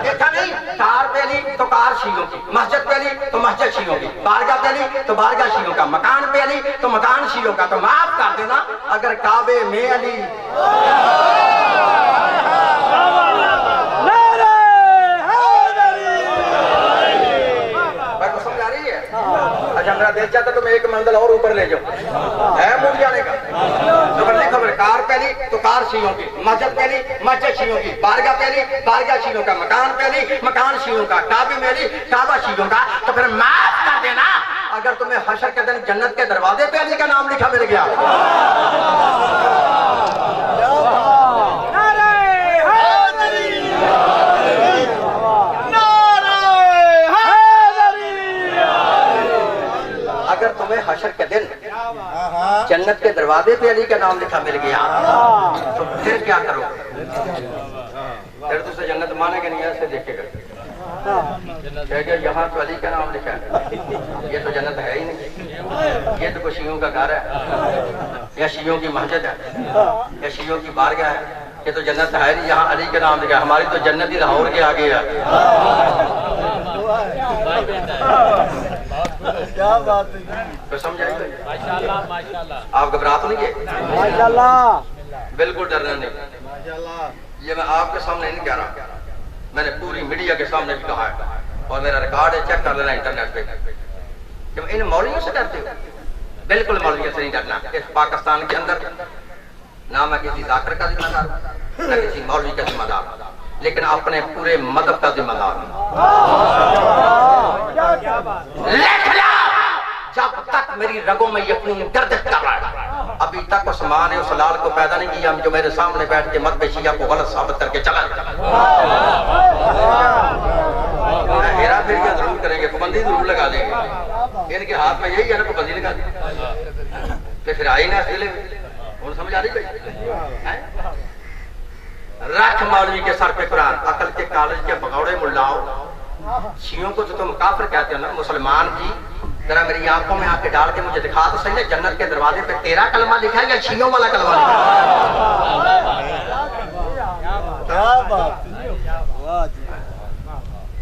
دیکھا نہیں، کار پہ علی تو کار شیعوں کی، مسجد پہ علی تو مسجد شیعوں کی، بارگاہ پہ علی تو بارگاہ شیعوں کا، مکان پہ علی تو مکان شیعوں کا. تو معاف کر دینا اگر کعبے میں علی. اچھا میرا دل چاہتا تو میں ایک منزل اور اوپر لے جاؤں، ہے مڑ جانے کا. تو پھر لکھو پھر کار پہ علی تو کار شیعوں کی، مسجد پہ علی مسجد شیعوں کی، بارگاہ پہ علی بارگاہ شیعوں کا، مکان پہ علی مکان شیعوں کا، کعبے میں علی کعبہ شیعوں کا. تو پھر معاف کر دینا اگر تمہیں حشر کے دن جنت کے دروازے پہ علی کا نام لکھا مل گیا. حشر کے دن جنت کے دروازے پہ علی کا نام لکھا مل گیا تو پھر کیا کرو؟ پھر تو اسے جنت مانے گا نہیں، ایسے دیکھے گا کہہ گیا یہاں تو علی کا نام لکھا ہے، یہ تو جنت ہے ہی نہیں، یہ تو کوئی شیعوں کا گھر ہے یا شیعوں کی مسجد ہے یا شیعوں کی بارگاہ ہے، یہ تو جنت ہے نہیں، یہاں علی کا نام لکھا ہے، ہماری تو جنت ہی لاہور کے آگے ہے۔ تو سمجھائیں گے آپ گھبرا تو نہیں گئے؟ بالکل ڈرنا نہیں، یہ میں آپ کے سامنے نہیں کہہ رہا، میں نے پوری میڈیا کے سامنے بھی کہا ہے اور میرا ریکارڈ ہے، چیک کر لینا انٹرنیٹ پہ کہ ان مولویوں سے ڈرتے ہو؟ بالکل مولویوں سے نہیں ڈرنا۔ اس پاکستان کے اندر نہ میں کسی ذاکر کا ذمہ دار ہوں نہ کسی مولوی کا ذمہ دار ہوں، لیکن اپنے پورے مذہب کا ذمہ دار ہوں۔ لکھ لا، جب تک میری رگوں میں یقین گردش کر رہا ہے، ابھی تک اس ماں نے اس لال کو پیدا نہیں کیا جو میرے سامنے بیٹھ کے مذہب شیعہ کو غلط ثابت کر کے چلا جائے۔ ہیرا پھیری ضرور کریں گے، پابندی ضرور لگا دیں گے، ان کے ہاتھ میں یہی ہے نا، پابندی لگا دیں پھر آئی نا ضلع میں، اور سمجھ آ رہی بھائی؟ رکھ مولوی کے سر پہ قرآن، عقل کے کالج کے بغوڑے ملاؤ، شیعوں کو تو تم کافر کہتے ہو نا، مسلمان جی ذرا میری آنکھوں میں آ کے ڈال کے مجھے دکھا تو صحیح، جنت کے دروازے پہ تیرا کلمہ لکھا ہے یا شیعوں والا کلمہ لکھا ہے؟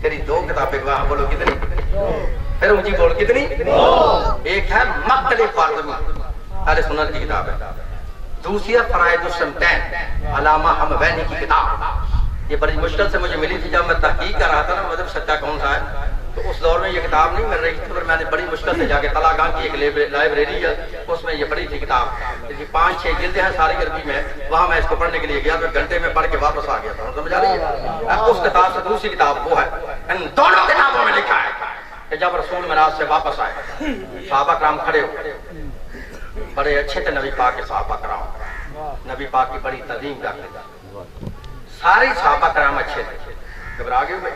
تیری دو کتابیں گواہ، بولو کتنی؟ پھر اونچی بول کتنی؟ ایک ہے مقتل فاطمی، اہل سنت کی کتاب ہے، دوسری فرائض السمتین علامہ حموینی کی کتاب، یہ بڑی مشکل سے مجھے ملی تھی جب میں تحقیق کر رہا تھا نا مطلب سچا کون سا ہے، تو اس دور میں یہ کتاب نہیں مل رہی تھی، پر میں نے بڑی مشکل سے جا کے طلاگاں کی ایک لائبریری ہے، اس میں یہ بڑی تھی کتاب، اس کی 5-6 جلدیں ہیں ساری عربی میں، وہاں میں اس کو پڑھنے کے لیے گیا تو 1 گھنٹے میں پڑھ کے واپس آ گیا تھا، سمجھ آ رہی ہے؟ اس کتاب سے دوسری کتاب وہ ہے، ان دونوں کتابوں میں لکھا ہے کہ جب رسول معراج سے واپس آئے، صحابہ کرام کھڑے ہو، بڑے اچھے تھے نبی پاک کے صحابہ کرام، نبی پاک کی بڑی تعظیم کرتے تھے، سارے صحابہ کرام اچھے تھے، گھبرا گئے بھائی؟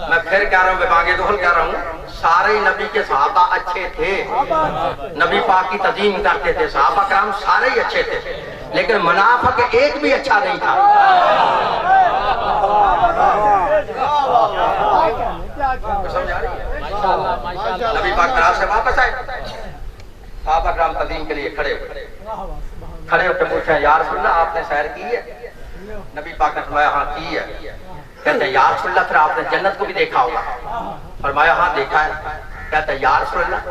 میں پھر کہہ رہا ہوں، بباغ دہل کہہ رہا ہوں، سارے نبی کے صحابہ اچھے تھے، نبی پاک کی تعظیم کرتے تھے، صحابہ کرام سارے ہی اچھے تھے، لیکن منافق ایک بھی اچھا نہیں تھا۔ سمجھ آ رہی ہے؟ نبی پاک معراج سے واپس آئے، صحابہ کرام تعظیم کے لیے کھڑے ہو کے پوچھیں یا رسول اللہ آپ نے سیر کی ہے؟ نبی پاک نے فرمایا ہاں کی ہے۔ کہتے ہیں یا رسول اللہ پھر آپ نے جنت کو بھی دیکھا ہوگا؟ فرمایا ہاں دیکھا ہے۔ کہتے ہیں یا رسول اللہ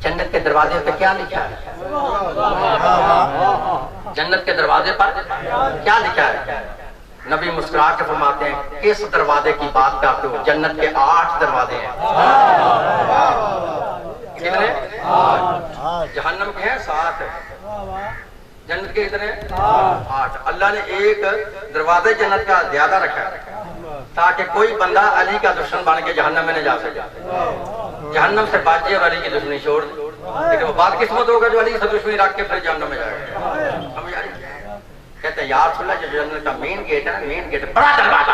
جنت کے دروازے پہ کیا لکھا ہے؟ جنت کے دروازے پر کیا لکھا ہے؟ نبی مسکرا کے فرماتے ہیں کس دروازے کی بات کرتے ہو؟ جنت کے 8 دروازے ہیں۔ کتنے؟ جہنم کے ہیں 7، جنت کے اتنے 8۔ اللہ نے ایک دروازے جنت کا زیادہ رکھا ہے تاکہ کوئی بندہ علی کا دشمن بن کے جہنم میں نہ جا سکے، جہنم سے بچے اور علی کی دشمنی چھوڑ دے، لیکن وہ بات قسمت ہوگا جو علی سے دشمنی رکھ کے پھر جہنم میں جائے گا۔ سمجھ آ رہی ہے؟ کہتے ہیں یا رسول اللہ جو جنت کا مین گیٹ ہے نا، مین گیٹ بڑا دروازہ،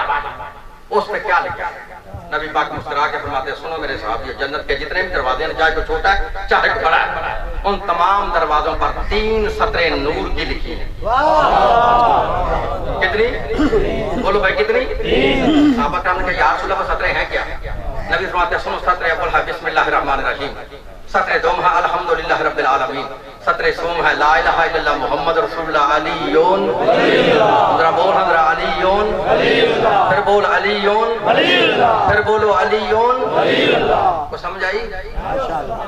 اس پہ کیا لکھا ہے؟ نبی پاک مسکرا کے فرماتے ہیں سنو میرے صحابی، جنت کے جتنے بھی دروازے ہیں، چاہے کوئی چھوٹا ہے چاہے کوئی بڑا ہے، ان تمام دروازوں پر 3 سطریں نور کی لکھی ہیں۔ کتنی؟ بولو بھائی کتنی؟ صحابہ کرام نے کہا یا رسول اللہ وہ سطریں ہیں کیا؟ نبی فرماتے ہیں سنو، سطر اول ہے بسم اللہ الرحمن الرحیم، سطر دوم ہے الحمدللہ رب العالمین، سطر سوم ہے لا الہ الا اللہ محمد رسول اللہ علیون، ذرا بول ذرا علیون، پھر بول علیون، پھر بولو علیون، کو سمجھ آئی؟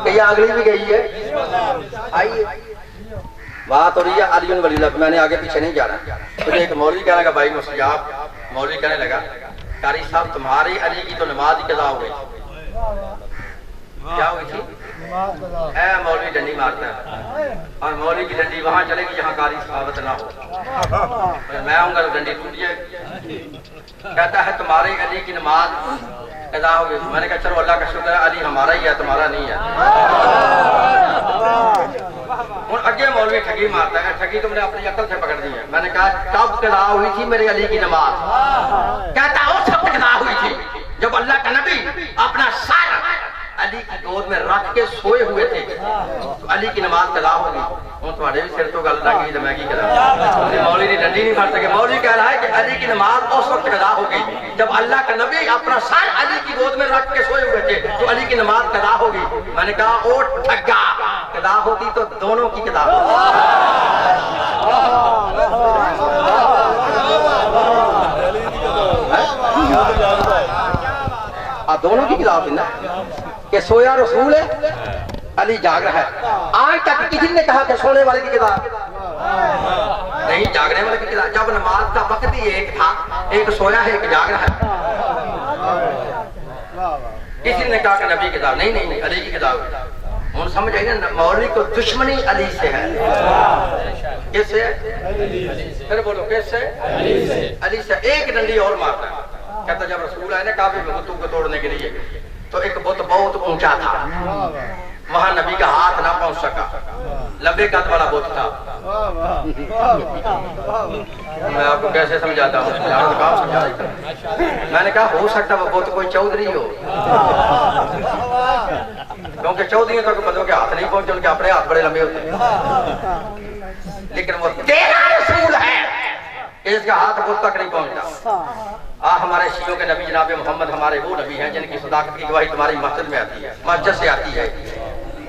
کہ یہ اگلی بھی گئی ہے؟ آئیے بات ہو رہی ہے علی ولی اللہ، میں نے آگے پیچھے نہیں جا رہا۔ مجھے ایک مولوی کہنے لگا بھائی مصیاب، مولوی کہنے لگا قاری صاحب تمہاری علی کی تو نماز ہی قضا ہو گئی تھی۔ کیا ہوئی تھی؟ اے مولوی ڈنڈی مارتا ہے اور مولوی کی ڈنڈی وہاں چلے گی جہاں قاری صحابت نہ ہو، میں آؤں گا تو ڈنڈی ٹوٹ جائے گی۔ کہتا ہے تمہاری علی کی نماز قضا ہو گئی۔ میں نے کہا چلو اللہ کا شکر ہے علی ہمارا ہی ہے تمہارا نہیں ہے۔ اور اگے مولوی ٹھگی مارتا ہے، ٹھگی تم نے اپنی عقل سے پکڑ دی ہے۔ میں نے کہا کب قضا ہوئی تھی میرے علی کی نماز؟ کہتا اس وقت قضا ہوئی تھی جب اللہ کا نبی اپنا سر علی کی گود میں رکھ کے سوئے ہوئے تھے تو علی کی نماز قضا ہوگی. وہ تمہارے بھی سر تو گل لگی تو میں کی کرا. مولوی نے ڈنڈی نہیں پھڑ سکے. مولوی کہہ رہا ہے کہ علی کی نماز اس وقت قضا ہوگی جب اللہ کا نبی اپنا سر علی کی گود میں رکھ کے سوئے ہوئے تھے تو علی کی نماز قضا ہوگی. میں نے کہا او ٹھگا, قضا ہوتی تو دونوں کی قضا ہوتی. دونوں کی قضا ہوتی نا کہ سویا رسول ہے, علی جاگ رہا ہے. آج تک کسی نے کہا کہ سونے والے کی قضا نہیں, جاگنے والے کی قضا. جب نماز کا وقت ہی ایک تھا, ایک سویا ہے ایک جاگ رہا ہے. کسی نے کہا کہ نبی کی قضا نہیں, نہیں نہیں علی کی قضا ہوتی. ہم سمجھ آئی نا, مولوی کو دشمنی علی سے ہے. کس سے؟ پھر بولو کس سے؟ علی سے. ایک ڈنڈی اور مارتا ہے. کہتا جب رسول آئے نا کعبے میں بتوں کو توڑنے کے لیے تو ایک بت بہت اونچا تھا, وہاں نبی کا ہاتھ نہ پہنچ سکا. لمبے قد والا بت تھا. میں آپ کو کیسے سمجھاتا ہوں, میں نے کہا ہو سکتا وہ بت کوئی چودھری ہو, کیونکہ چودھریوں تک بندوں کے ہاتھ نہیں پہنچے, ان کے اپنے ہاتھ بڑے لمبے ہوتے ہیں. لیکن وہ تیرا رسول ہے, اس کا ہاتھ بت تک نہیں پہنچتا. ہمارے شیعوں کے نبی جناب محمد ہمارے وہ نبی ہیں جن کی صداقت کی گواہی تمہاری مسجد میں آتی ہے, مسجد سے آتی ہے.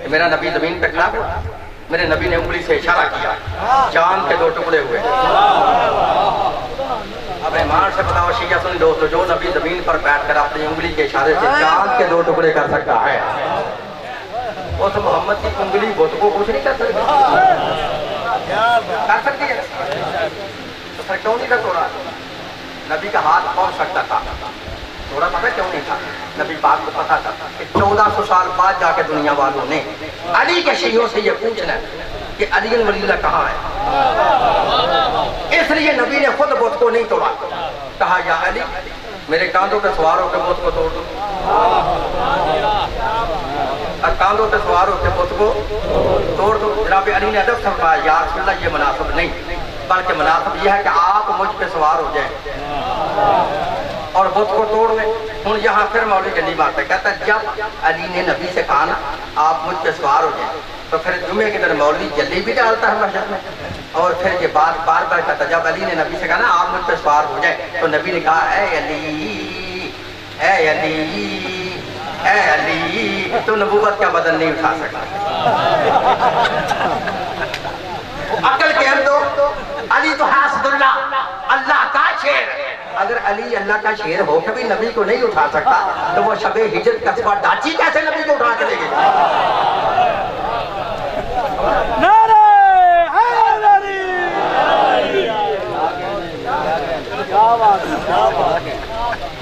میرا نبی زمین پہ کھڑا ہوا, میرے نبی نے انگلی سے اشارہ کیا, چاند کے 2 ٹکڑے ہوئے. اب ایمان سے بتاؤ شیعہ سن دوستو, جو نبی زمین پر بیٹھ کر اپنی انگلی کے اشارے سے چاند کے 2 ٹکڑے کر سکتا ہے, اس محمد کی انگلی بت کو کچھ نہیں کر سکتی. کر سکتی ہے تو پھر کیوں نہیں کر توڑا؟ نبی کا ہاتھ پہنچ سکتا تھا, تھوڑا پتہ کیوں نہیں تھا؟ نبی پاک کو پتا تھا کہ 1400 سال بعد جا کے دنیا والوں نے علی کے شیعوں سے یہ پوچھنا کہ علی ولی اللہ کہاں ہے. اس لیے نبی نے خود بت کو نہیں توڑا, کہا یا علی میرے کاندھوں پہ سوار ہو کے بت کو توڑ دو. کاندھوں پہ سوار ہو کے بت کو توڑ دو. جناب علی نے ادب فرمایا یا رسول اللہ یہ مناسب نہیں, بلکہ مناسب یہ ہے کہ آپ مجھ پہ سوار ہو جائیں اور بت کو توڑ لیں. ہوں یہاں پھر مولوی گلی بات ہے, کہتا ہے جب علی نے نبی سے کہا نا آپ مجھ پہ سوار ہو جائیں, تو پھر جمعے کے دن مولوی جلی بھی ڈالتا ہے مسجد میں. اور پھر یہ بات بار بار کہتا ہے جب علی نے نبی سے کہا نا آپ مجھ پہ سوار ہو جائیں, تو نبی نے کہا اے علی اے علی اے علی, تو نبوت کا بدن نہیں اٹھا سکتا. عقل کے اندر علی تو حاسد اللہ, اللہ کا شیر. اگر علی اللہ کا شیر ہو کبھی نبی کو نہیں اٹھا سکتا تو وہ شب ہجرت قصبہ ڈاچی کیسے نبی کو اٹھا کے لے گئے؟ نعرہ حیدری.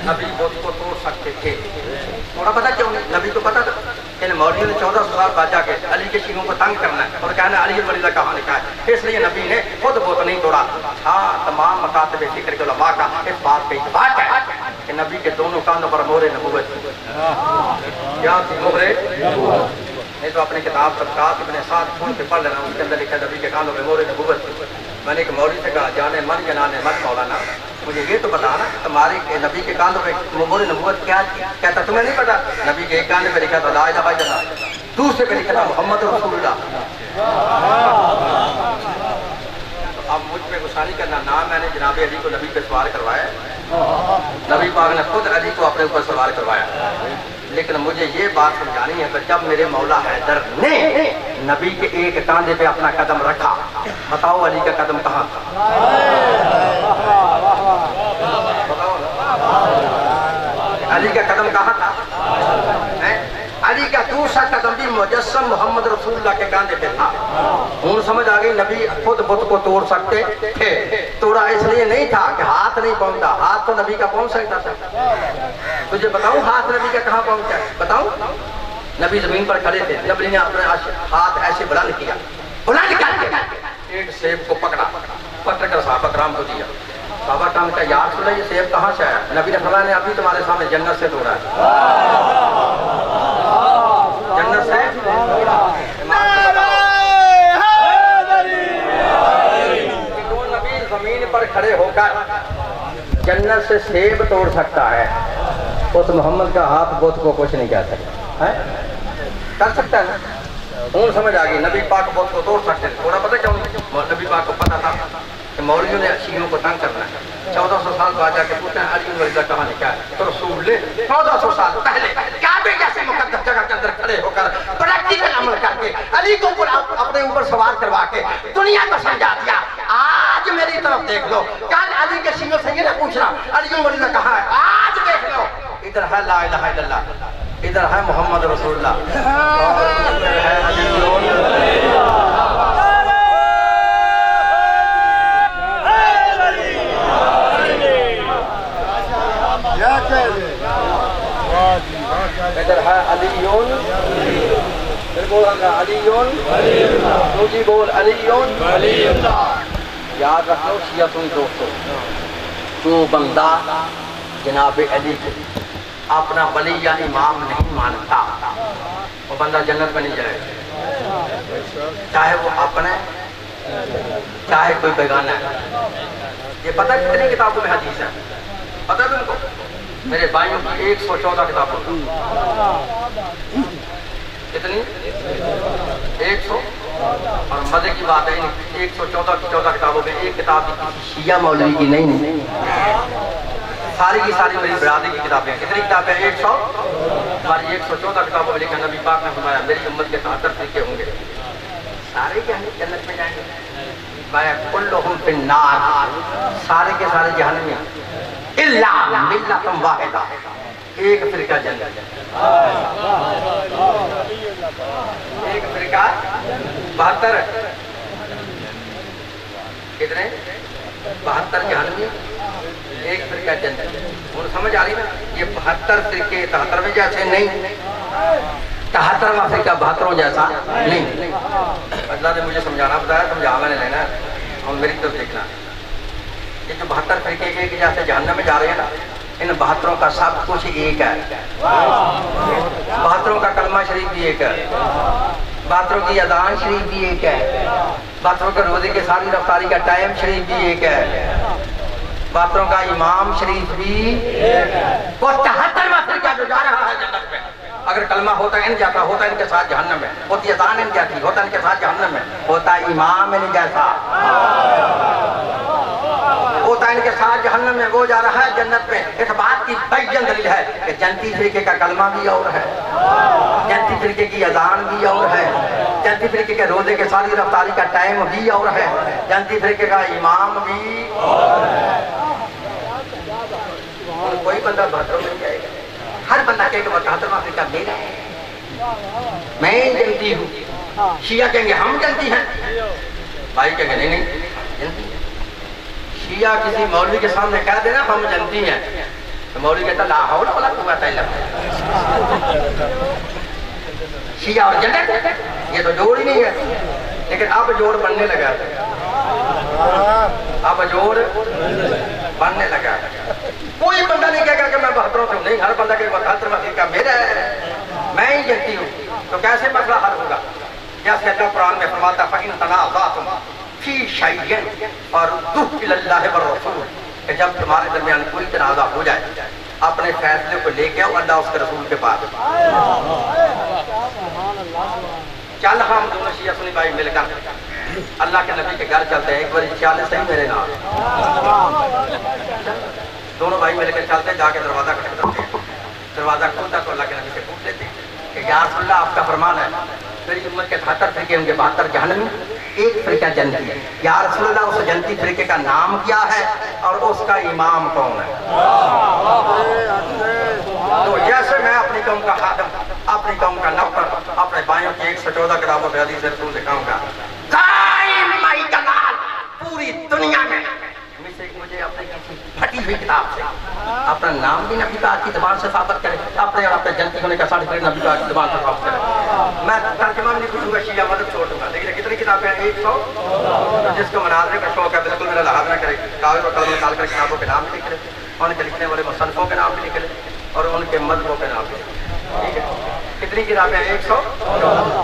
نبی بت کو توڑ سکتے تھے, تھوڑا پتہ کیوں نہیں؟ نبی کو پتا تھا کہ مولوی نے 1400 سال بعد جا کے علی کے شیعوں کو تنگ کرنا ہے اور کہنا علی ولی اللہ کہاں لکھا ہے. اس لیے نبی نے خود بت نہیں توڑا. ہاں تمام مکاتب فکر کے علماء کا اس بات پہ اتفاق ہے کہ نبی کے دونوں کاندھوں پر مہر نبوت تھی. کیا تھی مہر نبوت؟ نہیں تو اپنی کتاب طبقات ابن سعد کھول کے پڑھ لینا, اس کے اندر لکھا نبی کے کاندھوں پہ مہر نبوت تھی. میں نے ایک مولوی سے کہا جانے من جنانے من مولانا, مجھے یہ تو بتانا تمہاری نبی کے کاندھوں پہ مہر نبوت کیا تھی؟ کہتا تمہیں نہیں پتا؟ نبی کے ایک کاندھے پہ لکھا تھا لا الہ الا اللہ, دوسرے پہ لکھا تھا محمد رسول اللہ. اب مجھ پہ غصہ نہیں کرنا, نہ میں نے جناب علی کو نبی پہ سوار کروایا, نبی پاک نے خود علی کو اپنے اوپر سوار کروایا. لیکن مجھے یہ بات سمجھانی ہے کہ جب میرے مولا حیدر نے نبی کے ایک کاندھے پہ اپنا قدم رکھا, بتاؤ علی کا قدم کہاں تھا؟ بتاؤ علی کا قدم کہاں تھا؟ علی کا دوسرا قدم بھی مجسم محمد رسول اللہ کے کاندھے پہ تھا. ہوں سمجھ آ گئی نبی خود بت کو توڑ سکتے تھے, توڑا اس لیے نہیں تھا کہ ہاتھ نہیں پہنچتا. ہاتھ تو نبی کا پہنچ سکتا تھا. تجھے بتاؤں ہاتھ نبی کا کہاں پہنچا ہے؟ بتاؤں. نبی زمین پر کھڑے تھے, نبی نے اپنا ہاتھ ایسے بلند کیا, بلند کر کے ایک سیب کو پکڑا, پکڑ کر صحابہ کرام کو دیا. صحابہ کرام کا یا رسول اللہ یہ سیب کہاں سے آیا؟ نبی نے فرمایا نے ابھی تمہارے سامنے جنت سے توڑا ہے. جنت سے. جو نبی زمین پر کھڑے ہو کر جنت سے سیب توڑ سکتا ہے, اس محمد کا ہاتھ بت کو کچھ نہیں کہہ سکتا ہے. کر سکتا ہے نا؟ ہوں سمجھ آ گئی نبی پاک بہت کو توڑ سکتے ہیں. تھوڑا پتہ کیوں نبی پاک کو پتا تھا کہ مولویوں نے شیعوں کو تنگ کرنا ہے. 1400 سال بعد جا کے پوچھتے ہیں علی رضا کہاں لکھا ہے؟ تو رسول نے 1400 سال پہلے کعبے جیسے مقدس جگہ کے اندر کھڑے ہو کر پریکٹیکل عمل کر کے علی کو اپنے اوپر سوار کروا کے دنیا کو سمجھا دیا. آج میری طرف دیکھ لو, کل علی کے شیعوں سے یہ نہ پوچھنا علی رضا کہاں ہے, آج دیکھ لو ادھر ہے لا الہ الا اللہ, ادھر ہے محمد رسول اللہ, ادھر ہے علی. ادھر ہے علیون, پھر بول علیون, دوسری بول علیون. یاد رکھ لو شیعہ سنی دوستو, جو بندہ جناب علی کو اپنا ولی یا امام نہیں مانتا وہ بندہ جنت میں نہیں جائے, چاہے وہ اپنے چاہے کوئی بیگانہ ہے. یہ پتہ ہے کتنی کتابوں میں حدیث ہے, پتہ ہے تم کو؟ میرے بھائیوں کی 114 کتابوں کتنی 100, اور مزے کی بات ہے 114 کتابوں میں ایک کتاب شیعہ مولوی کی نہیں, ساری کی ساری میری برادری کی کتابیں. کتنی کتابیں؟ 100. ہماری 114 کتابوں میں لکھا نبی پاک نے فرمایا میری امت کے 73 فرقے ہوں گے, سارے جنت میں جائیں گے. کلہم فی النار, سارے کے سارے جہنم میں, الا ملۃ واحدہ, ایک فرقہ جنت, ایک فرقہ 72. کتنے؟ 72 جہنمی, ایک فرقہ جنت. اور سمجھ آ رہی نا, یہ 72 فرقے 73 جیسے نہیں, 73واں فرقہ 72 جیسا نہیں. اللہ نے مجھے سمجھانا بتایا, سمجھا میں نے لینا ہے, اور میری طرف دیکھنا. یہ جو 72 فرقے ایک جیسے جہنم میں جا رہے ہیں نا, ان 72 کا سب کچھ ایک ہے. 72 کا کلمہ شریف بھی ایک ہے, 72 کی اذان شریف بھی ایک ہے, 72 کے روزے کے ساری رفتاری کا ٹائم شریف بھی ایک ہے, 72 کا امام شریف بھی ایک ہے. وہ 73واں فرقہ جو جا رہا ہے جنت میں, اگر کلمہ ہوتا ان جاتا ہوتا ان کے ساتھ جہنم میں, ہوتی اذان ان جاتی ہوتا ان کے ساتھ جہنم میں, ہوتا امام ان جیسا ہوتا ان کے ساتھ جہنم میں, وہ جا رہا ہے جنت میں. اس بات کی بیان دلیل ہے کہ جنتی فرقے کا کلمہ بھی اور ہے, جنتی فرقے کی اذان بھی اور ہے, جنتی فرقے کے روزے کے ساری رفتاری کا ٹائم بھی اور ہے, جنتی فرقے کا امام بھی اور ہے. کوئی بندہ 72 نہیں جائے گا, ہر بندہ کہے کہ 72واں فرقہ میرا ہے, میں جنتی ہوں. شیعہ کہیں گے ہم جنتی ہیں, بھائی کہیں گے نہیں جنتی ہیں. شیعہ کسی مولوی کے سامنے کہہ دینا ہم جنتی ہیں, تو مولوی کہتا لا حول ولا قوت الا باللہ. شیعہ اور جنت یہ تو جوڑ ہی نہیں ہے, لیکن اب جوڑ بننے لگا ہے, اب جوڑ بننے لگا ہے. کوئی بندہ نہیں کہے گا کہ میں 72 سے ہوں, نہیں, ہر بندہ کہ 72واں فرقہ میرا ہے, میں ہی جنتی ہوں. تو کیسے مسئلہ حل ہوگا؟ جیسے اللہ قرآن میں فرماتا فَإِن تَنَازَعْتُمْ فِي شَيْءٍ فَرُدُّوهُ إِلَى اللَّهِ وَالرَّسُولِ, کہ جب تمہارے درمیان کوئی تنازع ہو جائے اپنے فیصلے کو لے کے آؤ اللہ اس کے رسول کے پاس. چل ہم دونوں شیعہ سنی بھائی مل کر اللہ کے نبی کے گھر چلتے ہیں, ایک بار چالے صحیح میرے نام, دونوں بھائی مل کر چلتے ہیں, جا کے دروازہ کھٹکھٹاتے ہیں, دروازہ کھولتا تو اللہ کے نبی سے پوچھ لیتے ہیں کہ یا رسول اللہ آپ کا فرمان ہے میری امت کے 72 فرقے ہوں گے, 72 جہنمی, ایک فرقہ جنتی ہے. یا رسول اللہ اس جنتی فرقے کا نام کیا ہے اور اس کا امام کون ہے؟ تو جیسے میں اپنی قوم کا خادم, اپنی قوم کا نوکر, اپنے بھائیوں کی 114 کتابوں پہ حدیث رسول دکھاؤں گا, قائم مائی کمال پوری دنیا میں. مجھے اپنی کسی پھٹی ہوئی کتاب سے اپنا نام بھی نبی پاک کی زبان سے ثابت کرے, اپنے اور اپنے جنتی ہونے کا سرٹیفکیٹ نبی پاک کی زبان سے ثابت کرے. میں ترجمہ نہیں پوچھوں گا, شیعہ مدد چھوڑ دوں گا, لیکن کتنی کتابیں ہیں؟ 100. جس کو مناظرے کا شوق ہے بالکل میرا لحاظ نہ کرے, کاغذ و قلم نکال کر کتابوں کے نام بھی لکھ لے, ان کے لکھنے والے مصنفوں کے نام بھی لکھ لے, اور ان کے مذہبوں کے نام بھی. ٹھیک ہے, کتنی کتابیں ہیں؟ 100.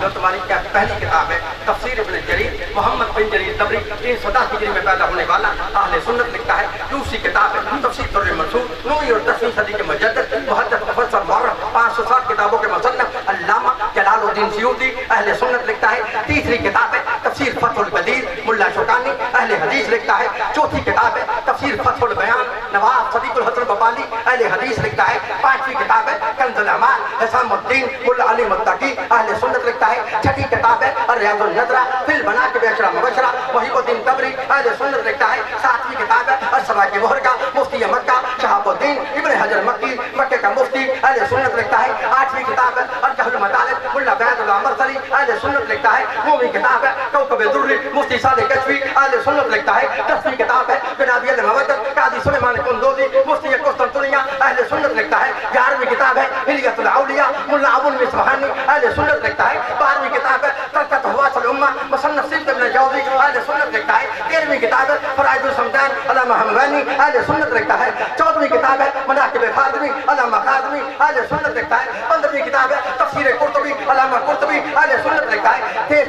جو تمہاری کیا پہلی کتاب ہے تفسیر ابن جریر, محمد بن جریر طبری, 310 ہجری میں پیدا ہونے والا اہل سنت لکھتا ہے. دوسری کتاب ہے تفسیر در منصور, 9ویں اور 10ویں صدی کے مجدد محدث مفسر مورخ, 560 کتابوں کے مصنف علامہ جلال الدین الدین سیوطی اہل سنت لکھتا ہے. تیسری کتاب ہے تفسیر فتح القدیر ملا شوکانی اہل حدیث لکھتا ہے. چوتھی کتاب ہے تفسیر فتح البیان نواب صدیق الحسن ببالی اہل حدیث لکھتا ہے. پانچویں کتاب ہے کنز الاعمال حسام الدین ملا علی متقی اہل سنت لکھتا ہے. چھٹی کتاب ہے الریاض النظرہ فی المناقب عشرہ مبشرہ محیب الدین طبری اہل سنت لکھتا ہے. ساتویں کتاب ہے السبع کی مہر کا مفتی مکہ شہاب الدین ابن حجر مکی مکہ کا مفتی اہل سنت لکھتا ہے. آٹھویں کتاب ہے الجہل المطالب ملا بیعت اللہ مرسلی اہل سنت لکھتا ہے. نویں کتاب ہے کوكب الدری مفتی صالح کشفی اہل سنت لکھتا ہے. دسویں کتاب ہے جناب المودت قاضی سلیمان قندوزی مفتی قسطنطنیہ اہل سنت لکھتا ہے. 11ویں کتاب ہے حلیۃ الاولیاء ملا ابو المصباحانی اہل سنت لکھتا ہے. 12ویں کتاب ہے ترکۃ حواس الامہ مصنف سیبت ابن جوزی اہل سنت لکھتا ہے. 13ویں کتاب ہے فرائض السمدان علامہ حمدانی اہل سنت لکھتا ہے. 14ویں کتاب ہے مناقب خازمی علامہ خازمی اہل سنت لکھتا ہے. 15ویں کتاب ہے تفسیر قرطبی علامہ قرطبی اہل سنت لکھتا ہے.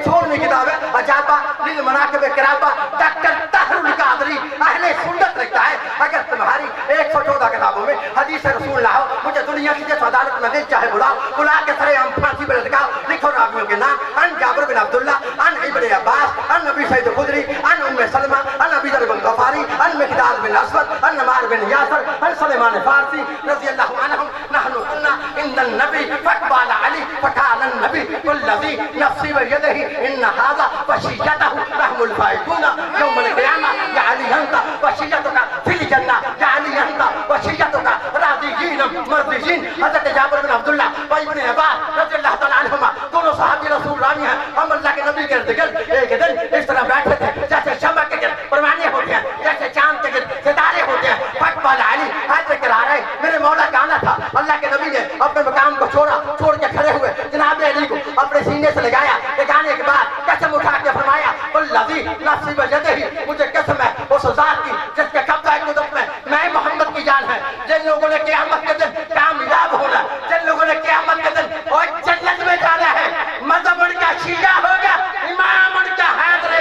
16ویں کتاب ہے اجابہ للمناقب کرابہ ڈاکٹر طاہر القادری اہل سنت لکھتا ہے. اگر تمہاری 114 کتابوں میں حدیث رسول اللہ ہو مجھے دنیا کی جس عدالت میں دل چاہے بلا کے سرے ہم پھانسی پہ لٹکاؤ. لکھو راویوں کے نام ان جابر بن عبداللہ ان ابن عباس ان نبی سعید خدری ان ام سلمہ ان ابی ذر بن غفاری ان مقداد بن اسود ان عمار بن یاسر ان سلیمان فارسی رضی اللہ عنہم نحن قلنا عند النبی فاقبال علی فقال النبی والذی نفسی بیدہ ان هذا وشیتہ رحم الفائقون یوم القیامہ یا علی انت وشیتک فی الجنہ یا علی انت وشیتک راضیین مرضیین. حضرت جابر بن عبداللہ و ابن عباس رضی اللہ تعالیٰ عنہما دونوں صحابی رسول راوی ہیں. ہم اللہ کے نبی کے ارد گرد ایک دن اس طرح بیٹھے تھے جیسے شمع کے گرد پروانے ہوتے ہیں جیسے چاند کے گرد ستارے ہوتے ہیں. فاقبال علی ہاتھ سے کرا رہے میرے مولا کا آنا تھا. اللہ کے نبی نے اپنے مقام کو چھوڑ کے کھڑے ہوئے جناب علی کو اپنے سینے سے لگایا. لگانے کے بعد قسم اٹھا کے فرمایا والذی نفسی بیدہ مجھے قسم ہے اس ذات کی جس کے قبضہ قدرت میں محمد کی جان ہے. جن لوگوں نے قیامت کے دن کامیاب ہونا جن لوگوں نے قیامت کے دن اور جنت میں جانا ہے مذہب ان کا شیعہ ہوگا امام ان کا حیدر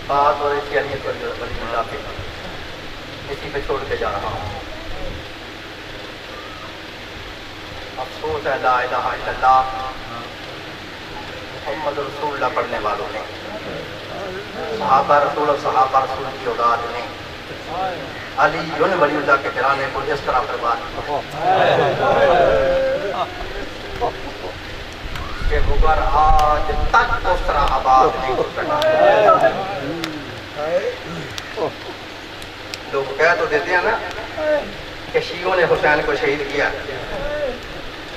بات اور اس کی علیت ولی اللہ پہ اسی پہ چھوڑ کے جا رہا ہوں. افسوس ہے لا الہ الا اللہ محمد رسول اللہ پڑھنے والوں نے صحابہ رسول اور صحابہ رسول کی اولاد نے علی ولی اللہ کے گھرانے کو اس طرح برباد کہ مغر آج تک اس طرح آباد نہیں ہو سکا. لوگ کہہ تو دیتے ہیں نا کہ شیعوں نے حسین کو شہید کیا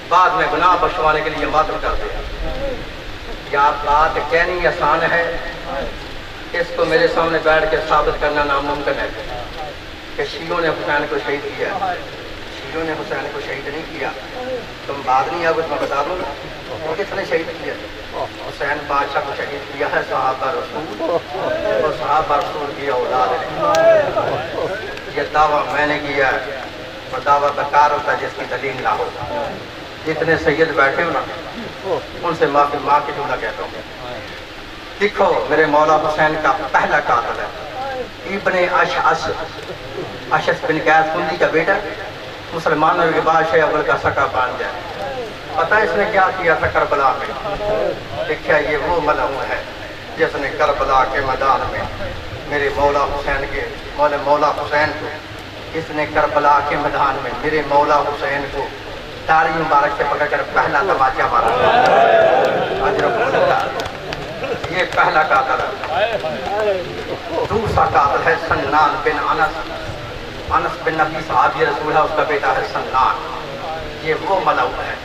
بعد میں گناہ بخشوانے کے لیے ماتم کرتے ہیں. یا بات کہنی آسان ہے اس کو میرے سامنے بیٹھ کے ثابت کرنا ناممکن ہے کہ شیعوں نے حسین کو شہید کیا. شیعوں نے حسین کو شہید نہیں کیا. تم بات نہیں آگے میں بتا دوں وہ کس نے شہید کیا. حسین بادشاہ کو شہید کیا ہے صحابہ رسول اور صحابہ رسول کی اولاد نے. یہ دعویٰ میں نے کیا ہے وہ دعویٰ بیکار ہوتا جس کی دلیل نہ ہو. جتنے سید بیٹھے ہو نا ان سے معافی ماں کی جملہ کہتا ہوں. دیکھو میرے مولا حسین کا پہلا قاتل ہے ابن اشعث بن قیس کندی کا بیٹا مسلمانوں کے بادشاہ اول کا سکا بن جائے. پتہ اس نے کیا کیا تھا کربلا میں. دیکھا یہ وہ ملعون ہے جس نے کربلا کے میدان میں میرے مولا حسین کے مولا حسین کو اس نے کربلا کے میدان میں میرے مولا حسین کو داڑھی مبارک سے پکڑ کر پہلا تماچا مارا. یہ پہلا قاتل ہے. دوسرا قاتل ہے سنان بن انس بن نبی صحابی رسول اللہ اس کا بیٹا ہے سنان. یہ وہ ملعون ہے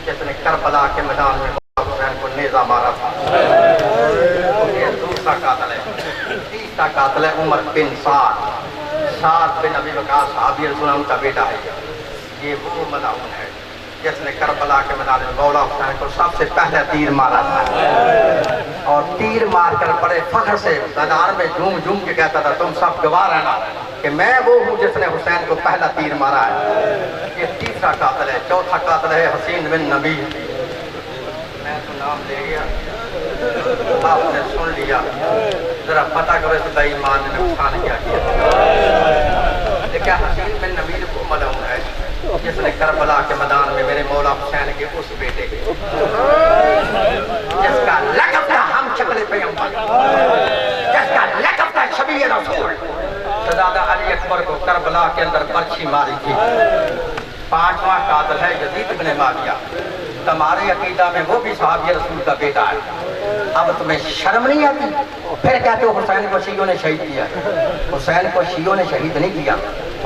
جس نے کربلا کے میدان میں حسین کو نیزہ مارا تھا. یہ دوسرا قاتل ہے. تیسرا قاتل ہے عمر بن سعد بن ابی وقاص صحابی رسول اللہ ان کا بیٹا ہے. یہ وہ ملعون ہے جس نے کربلا کے میدان میں مولا حسین کو سب سے پہلے تیر مارا تھا اور تیر مار کر بڑے فخر سے میدان میں جھوم کے کہتا تھا تم سب گواہ رہنا کہ میں وہ ہوں جس نے حسین کو پہلا تیر مارا ہے. یہ تیسرا قاتل ہے. چوتھا قاتل ہے حسین بن نبی. میں تو نام لے گیا آپ نے سن لیا، ذرا پتہ کرو اس بے ایمان نے نقصان کیا کیا۔ لیکن حسین بن نبیل کو معلوم ہے جس نے کربلا کے میدان میں میرے مولا حسین کے اس بیٹے جس کا لقب تھا ہم شکل پیغمبر، جس کا لقب تھا شبیہ رسول، شہزادہ علی اکبر کو کربلا کے اندر پرچھی ماری تھی۔ 5واں قاتل ہے یزید بن معاویہ۔ تمہارے عقیدہ میں وہ بھی صحابی رسول کا بیٹا ہے، اب تمہیں شرم نہیں آتی؟ پھر کہتے ہو حسین کو شیعوں نے شہید کیا۔ حسین کو شیعوں نے شہید نہیں کیا،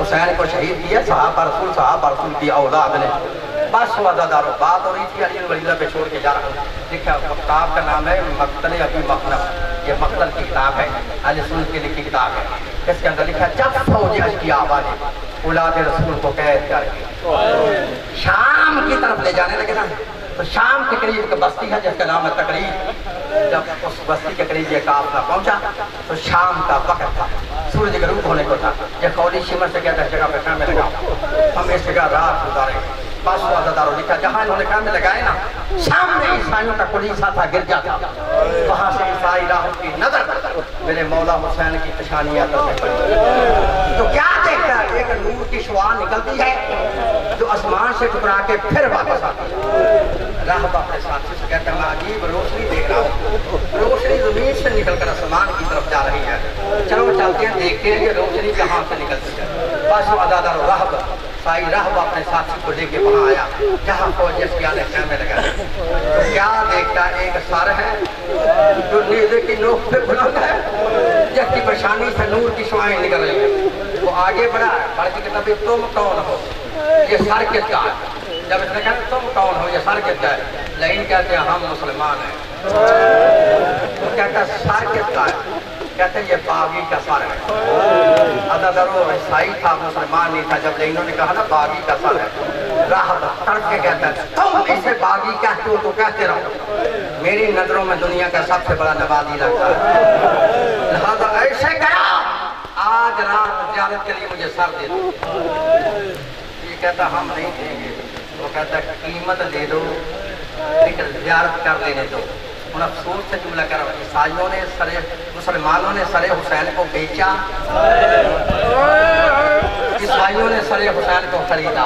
حسین کو شہید کیا صحابہ رسول کی اولاد نے۔ بس وعدہ بات ہو رہی تھی، علی الولیدہ پہ چھوڑ کے جا رہا ہوں۔ دیکھا کتاب کا نام ہے مقتل ابی مخنف، یہ مقتل کی کتاب ہے، اہل سنت کی لکھی کتاب ہے۔ اس کے اندر لکھا جب فوج اشقیاء والے اولاد رسول کو قید کر کے شام کی طرف لے جانے لگے نا، تو شام کے قریب ایک بستی ہے جس کا نام ہے تقریب۔ جب اس بستی کے قریب یہ قافلہ پہنچا تو شام کا وقت تھا، سورج غروب ہونے کو تھا۔ یہ قولی شمر سے کہتا ہے جگہ پہ خیمے لگاؤ، ہم اس جگہ رات گزاریں۔ بس وعدہ لکھا جہاں انہوں نے خیمے لگائے نا، سامنے عیسائیوں کا کلیسا تھا، گرجا تھا، وہاں سے عیسائی راہب کی نظر میرے مولا حسین کی پیشانیاں پر پڑی تو کیا دیکھتا ہے؟ ایک نور کی شعاع نکلتی ہے جو آسمان سے ٹکرا کے پھر واپس آتی ہے۔ راہب اپنے ساتھی سے کہتا ہے میں عجیب روشنی دیکھ رہا ہوں، روشنی زمین سے نکل کر آسمان کی طرف جا رہی ہے، چلو چلتے ہیں دیکھتے ہیں کہ روشنی کہاں سے نکلتی ہے۔ بس عدادار راہب سائی راہب اپنے ساتھی کو لے کے وہاں آیا جہاں فوج اشقیاء نے خیمے لگائے۔ تو کیا دیکھتا ہے؟ ایک سر ہے جو نیزے کی نوک پہ بلند ہے، جس کی پیشانی سے نور کی شعاعیں نکل رہی ہیں۔ وہ آگے بڑھا ہے، بڑھ کے کہتا ہے تم کون ہو؟ یہ سر کس کا ہے؟ جب اس نے کہا تم کون ہو، یہ سر کس کا ہے؟ لیکن کہتے ہیں ہم مسلمان ہیں۔ تو کہتا ہے سر کس کا ہے؟ کہتے ہیں یہ باغی کا سر ہے۔ عددر وہ عیسائی تھا، مسلمان نہیں تھا۔ جب انہوں نے کہا نا باغی کا سر ہے، راہب تڑپ کے کہتا ہے تم اسے باغی کہتے ہو تو کہتے رہو، میری نظروں میں دنیا کا سب سے بڑا نبادی لگتا ہے، لہذا ایسے کرا آج رات زیارت کے لیے مجھے سر دے دو۔ یہ کہتا ہم نہیں دیں گے۔ وہ کہتا قیمت دے دو لیکن زیارت کر لینے دو۔ ان افسوس سے جملہ کر رہا ہوں، عیسائیوں نے مسلمانوں نے سر حسین کو بیچا، عیسائیوں نے سر حسین کو خریدا۔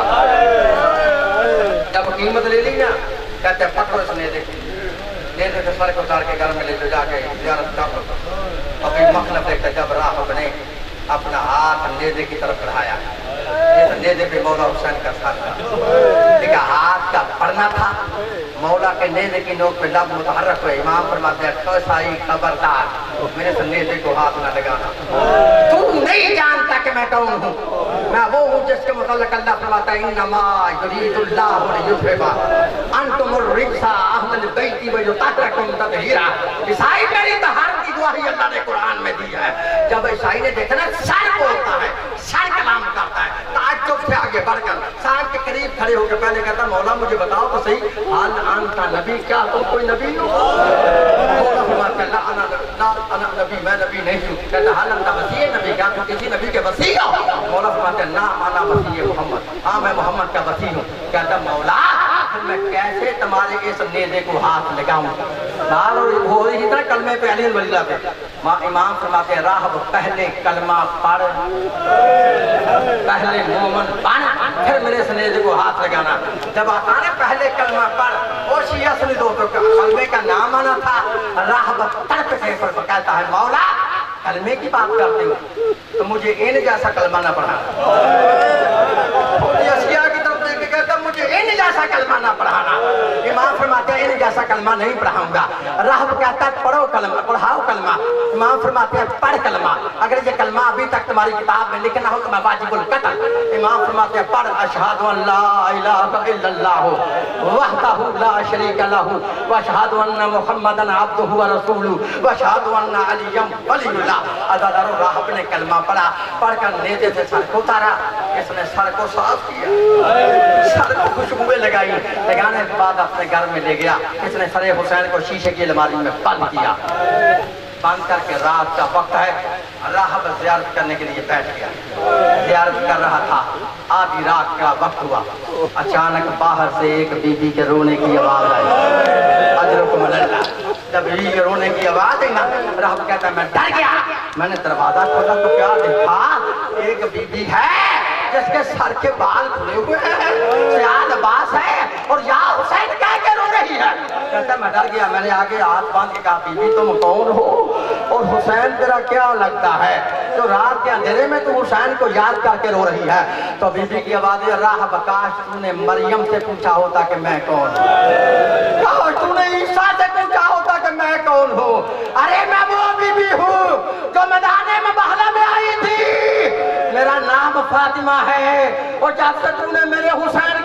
جب قیمت لے لی نا، کہتے ہیں پکڑو اس نیزے سے سر کو اتار کے گھر میں لے لو، جا کے زیارت کر لو۔ ابھی مخلف دیکھتے جب راہب نے اپنا ہاتھ نیزے کی طرف بڑھایا، نیزے پہ مولا حسین کا سر تھا، لیکن ہاتھ کا پڑنا تھا، مولا کے نیزے کی نوک پہ لب متحرک ہوئے۔ امام فرماتے ہیں خسائی خبردار میرے سے نیزے کو ہاتھ نہ لگانا، تو نہیں جانتا کہ میں کون ہوں، میں وہ ہوں جس کے متعلق اللہ فرماتا ہے انما یرید اللہ لیذھب عنکم الرجس اہل البیت ویطہرکم تطہیرا۔ عیسائی میری طہارت کی گواہی اللہ نے قرآن میں دی ہے۔ جب عیسائی نے دیکھا نا سر بولتا ہے، سر کلام کرتا ہے، تعجب سے آگے بڑھ کر سر کے قریب کھڑے ہو کے پہلے کہتا مولا مجھے بتاؤ تو صحیح، حال انت نبی، کیا تم کوئی نبی ہو؟ مولا فرماتا ہے لا انا نبی، میں نبی نہیں ہوں۔ کہتا حال انت مسیح نبی، کیا تم کسی نبی کے وسیع ہو؟ مولا فرماتا ہے نا انا مسیح محمد، ہاں میں محمد کا وسیع ہوں۔ کہتا مولا پھر میں کیسے تمہارے اس نیزے کو ہاتھ لگاؤں؟ بار ہو رہی تھا کلمے پہ علی الولیدہ پہ، امام فرماتے ہیں راہب پہلے کلمہ پڑھ، پہلے مومن بن، پھر میرے اس نیزے کو ہاتھ لگانا۔ جب آتا نا پہلے کلمہ پڑھ، اور شیعہ سنی دوستوں کا کلمے کا نام آنا تھا، راہب تڑپ کے پر کہتا ہے مولا کلمے کی بات کرتے ہو تو مجھے ان جیسا کلمہ نہ پڑھانا۔ شیعہ کی طرف دیکھ کے کہتا مجھے ان جیسا کلمہ نہ پڑھانا۔ امام فرماتے ہیں ان جیسا کلمہ نہیں پڑھاؤں گا۔ راہب کہتا ہے پڑھو کلمہ، پڑھاؤ کلمہ۔ امام فرماتے ہیں پڑھ کلمہ، اگر یہ کلمہ ابھی تک تمہاری کتاب میں لکھنا ہو تو میں واجب القتل۔ امام فرماتے ہیں پڑھ اشہد ان لا الہ الا اللہ وحدہ لا شریک لہ واشہد ان محمدا عبدہ ورسولہ واشہد ان علی ولی اللہ۔ عددر راہب نے کلمہ پڑھا، پڑھ کر نیزے سے سر کو اتارا، اس نے سر کو صاف کیا، سر کو خوشبوئیں لگائی، لگانے کے بعد اپنے گھر میں لے گیا۔ اس نے سر حسین کو شیشے کی الماری میں بند کیا، بند کر کے رات کا وقت ہے، راہب زیارت کرنے کے لیے بیٹھ گیا، زیارت کر رہا تھا، آدھی رات کا وقت ہوا، اچانک باہر سے ایک بی بی کے رونے کی آواز آئی، اجرکم اللہ، جب بیوی کے رونے کی آواز ہے نا راہب کہتا ہے میں ڈر گیا میں نے دروازہ کھولا تو کیا دیکھا ایک بیوی ہے جس کے سر کے بال کھلے ہوئے ہیں سیاہ لباس ہے اور یا حسین کہہ کے رو رہی ہے کہتا ہے میں ڈر گیا میں نے آگے ہاتھ باندھ کے کہا بیوی تم کون ہو اور حسین تیرا کیا لگتا ہے جو رات کے اندھیرے میں تو حسین کو یاد کر کے رو رہی ہے تو بیوی کی آواز ہے راہب کاش تو نے مریم سے پوچھا ہوتا کہ میں کون ہوں کاش تو نے عیسیٰ سے پوچھا ہوتا کہ میں کون ہوں ارے میں وہ بیوی ہوں جو میدان مباہلہ میں آئی تھی میرا نام فاطمہ ہے اور جب سے تو نے میرے حسین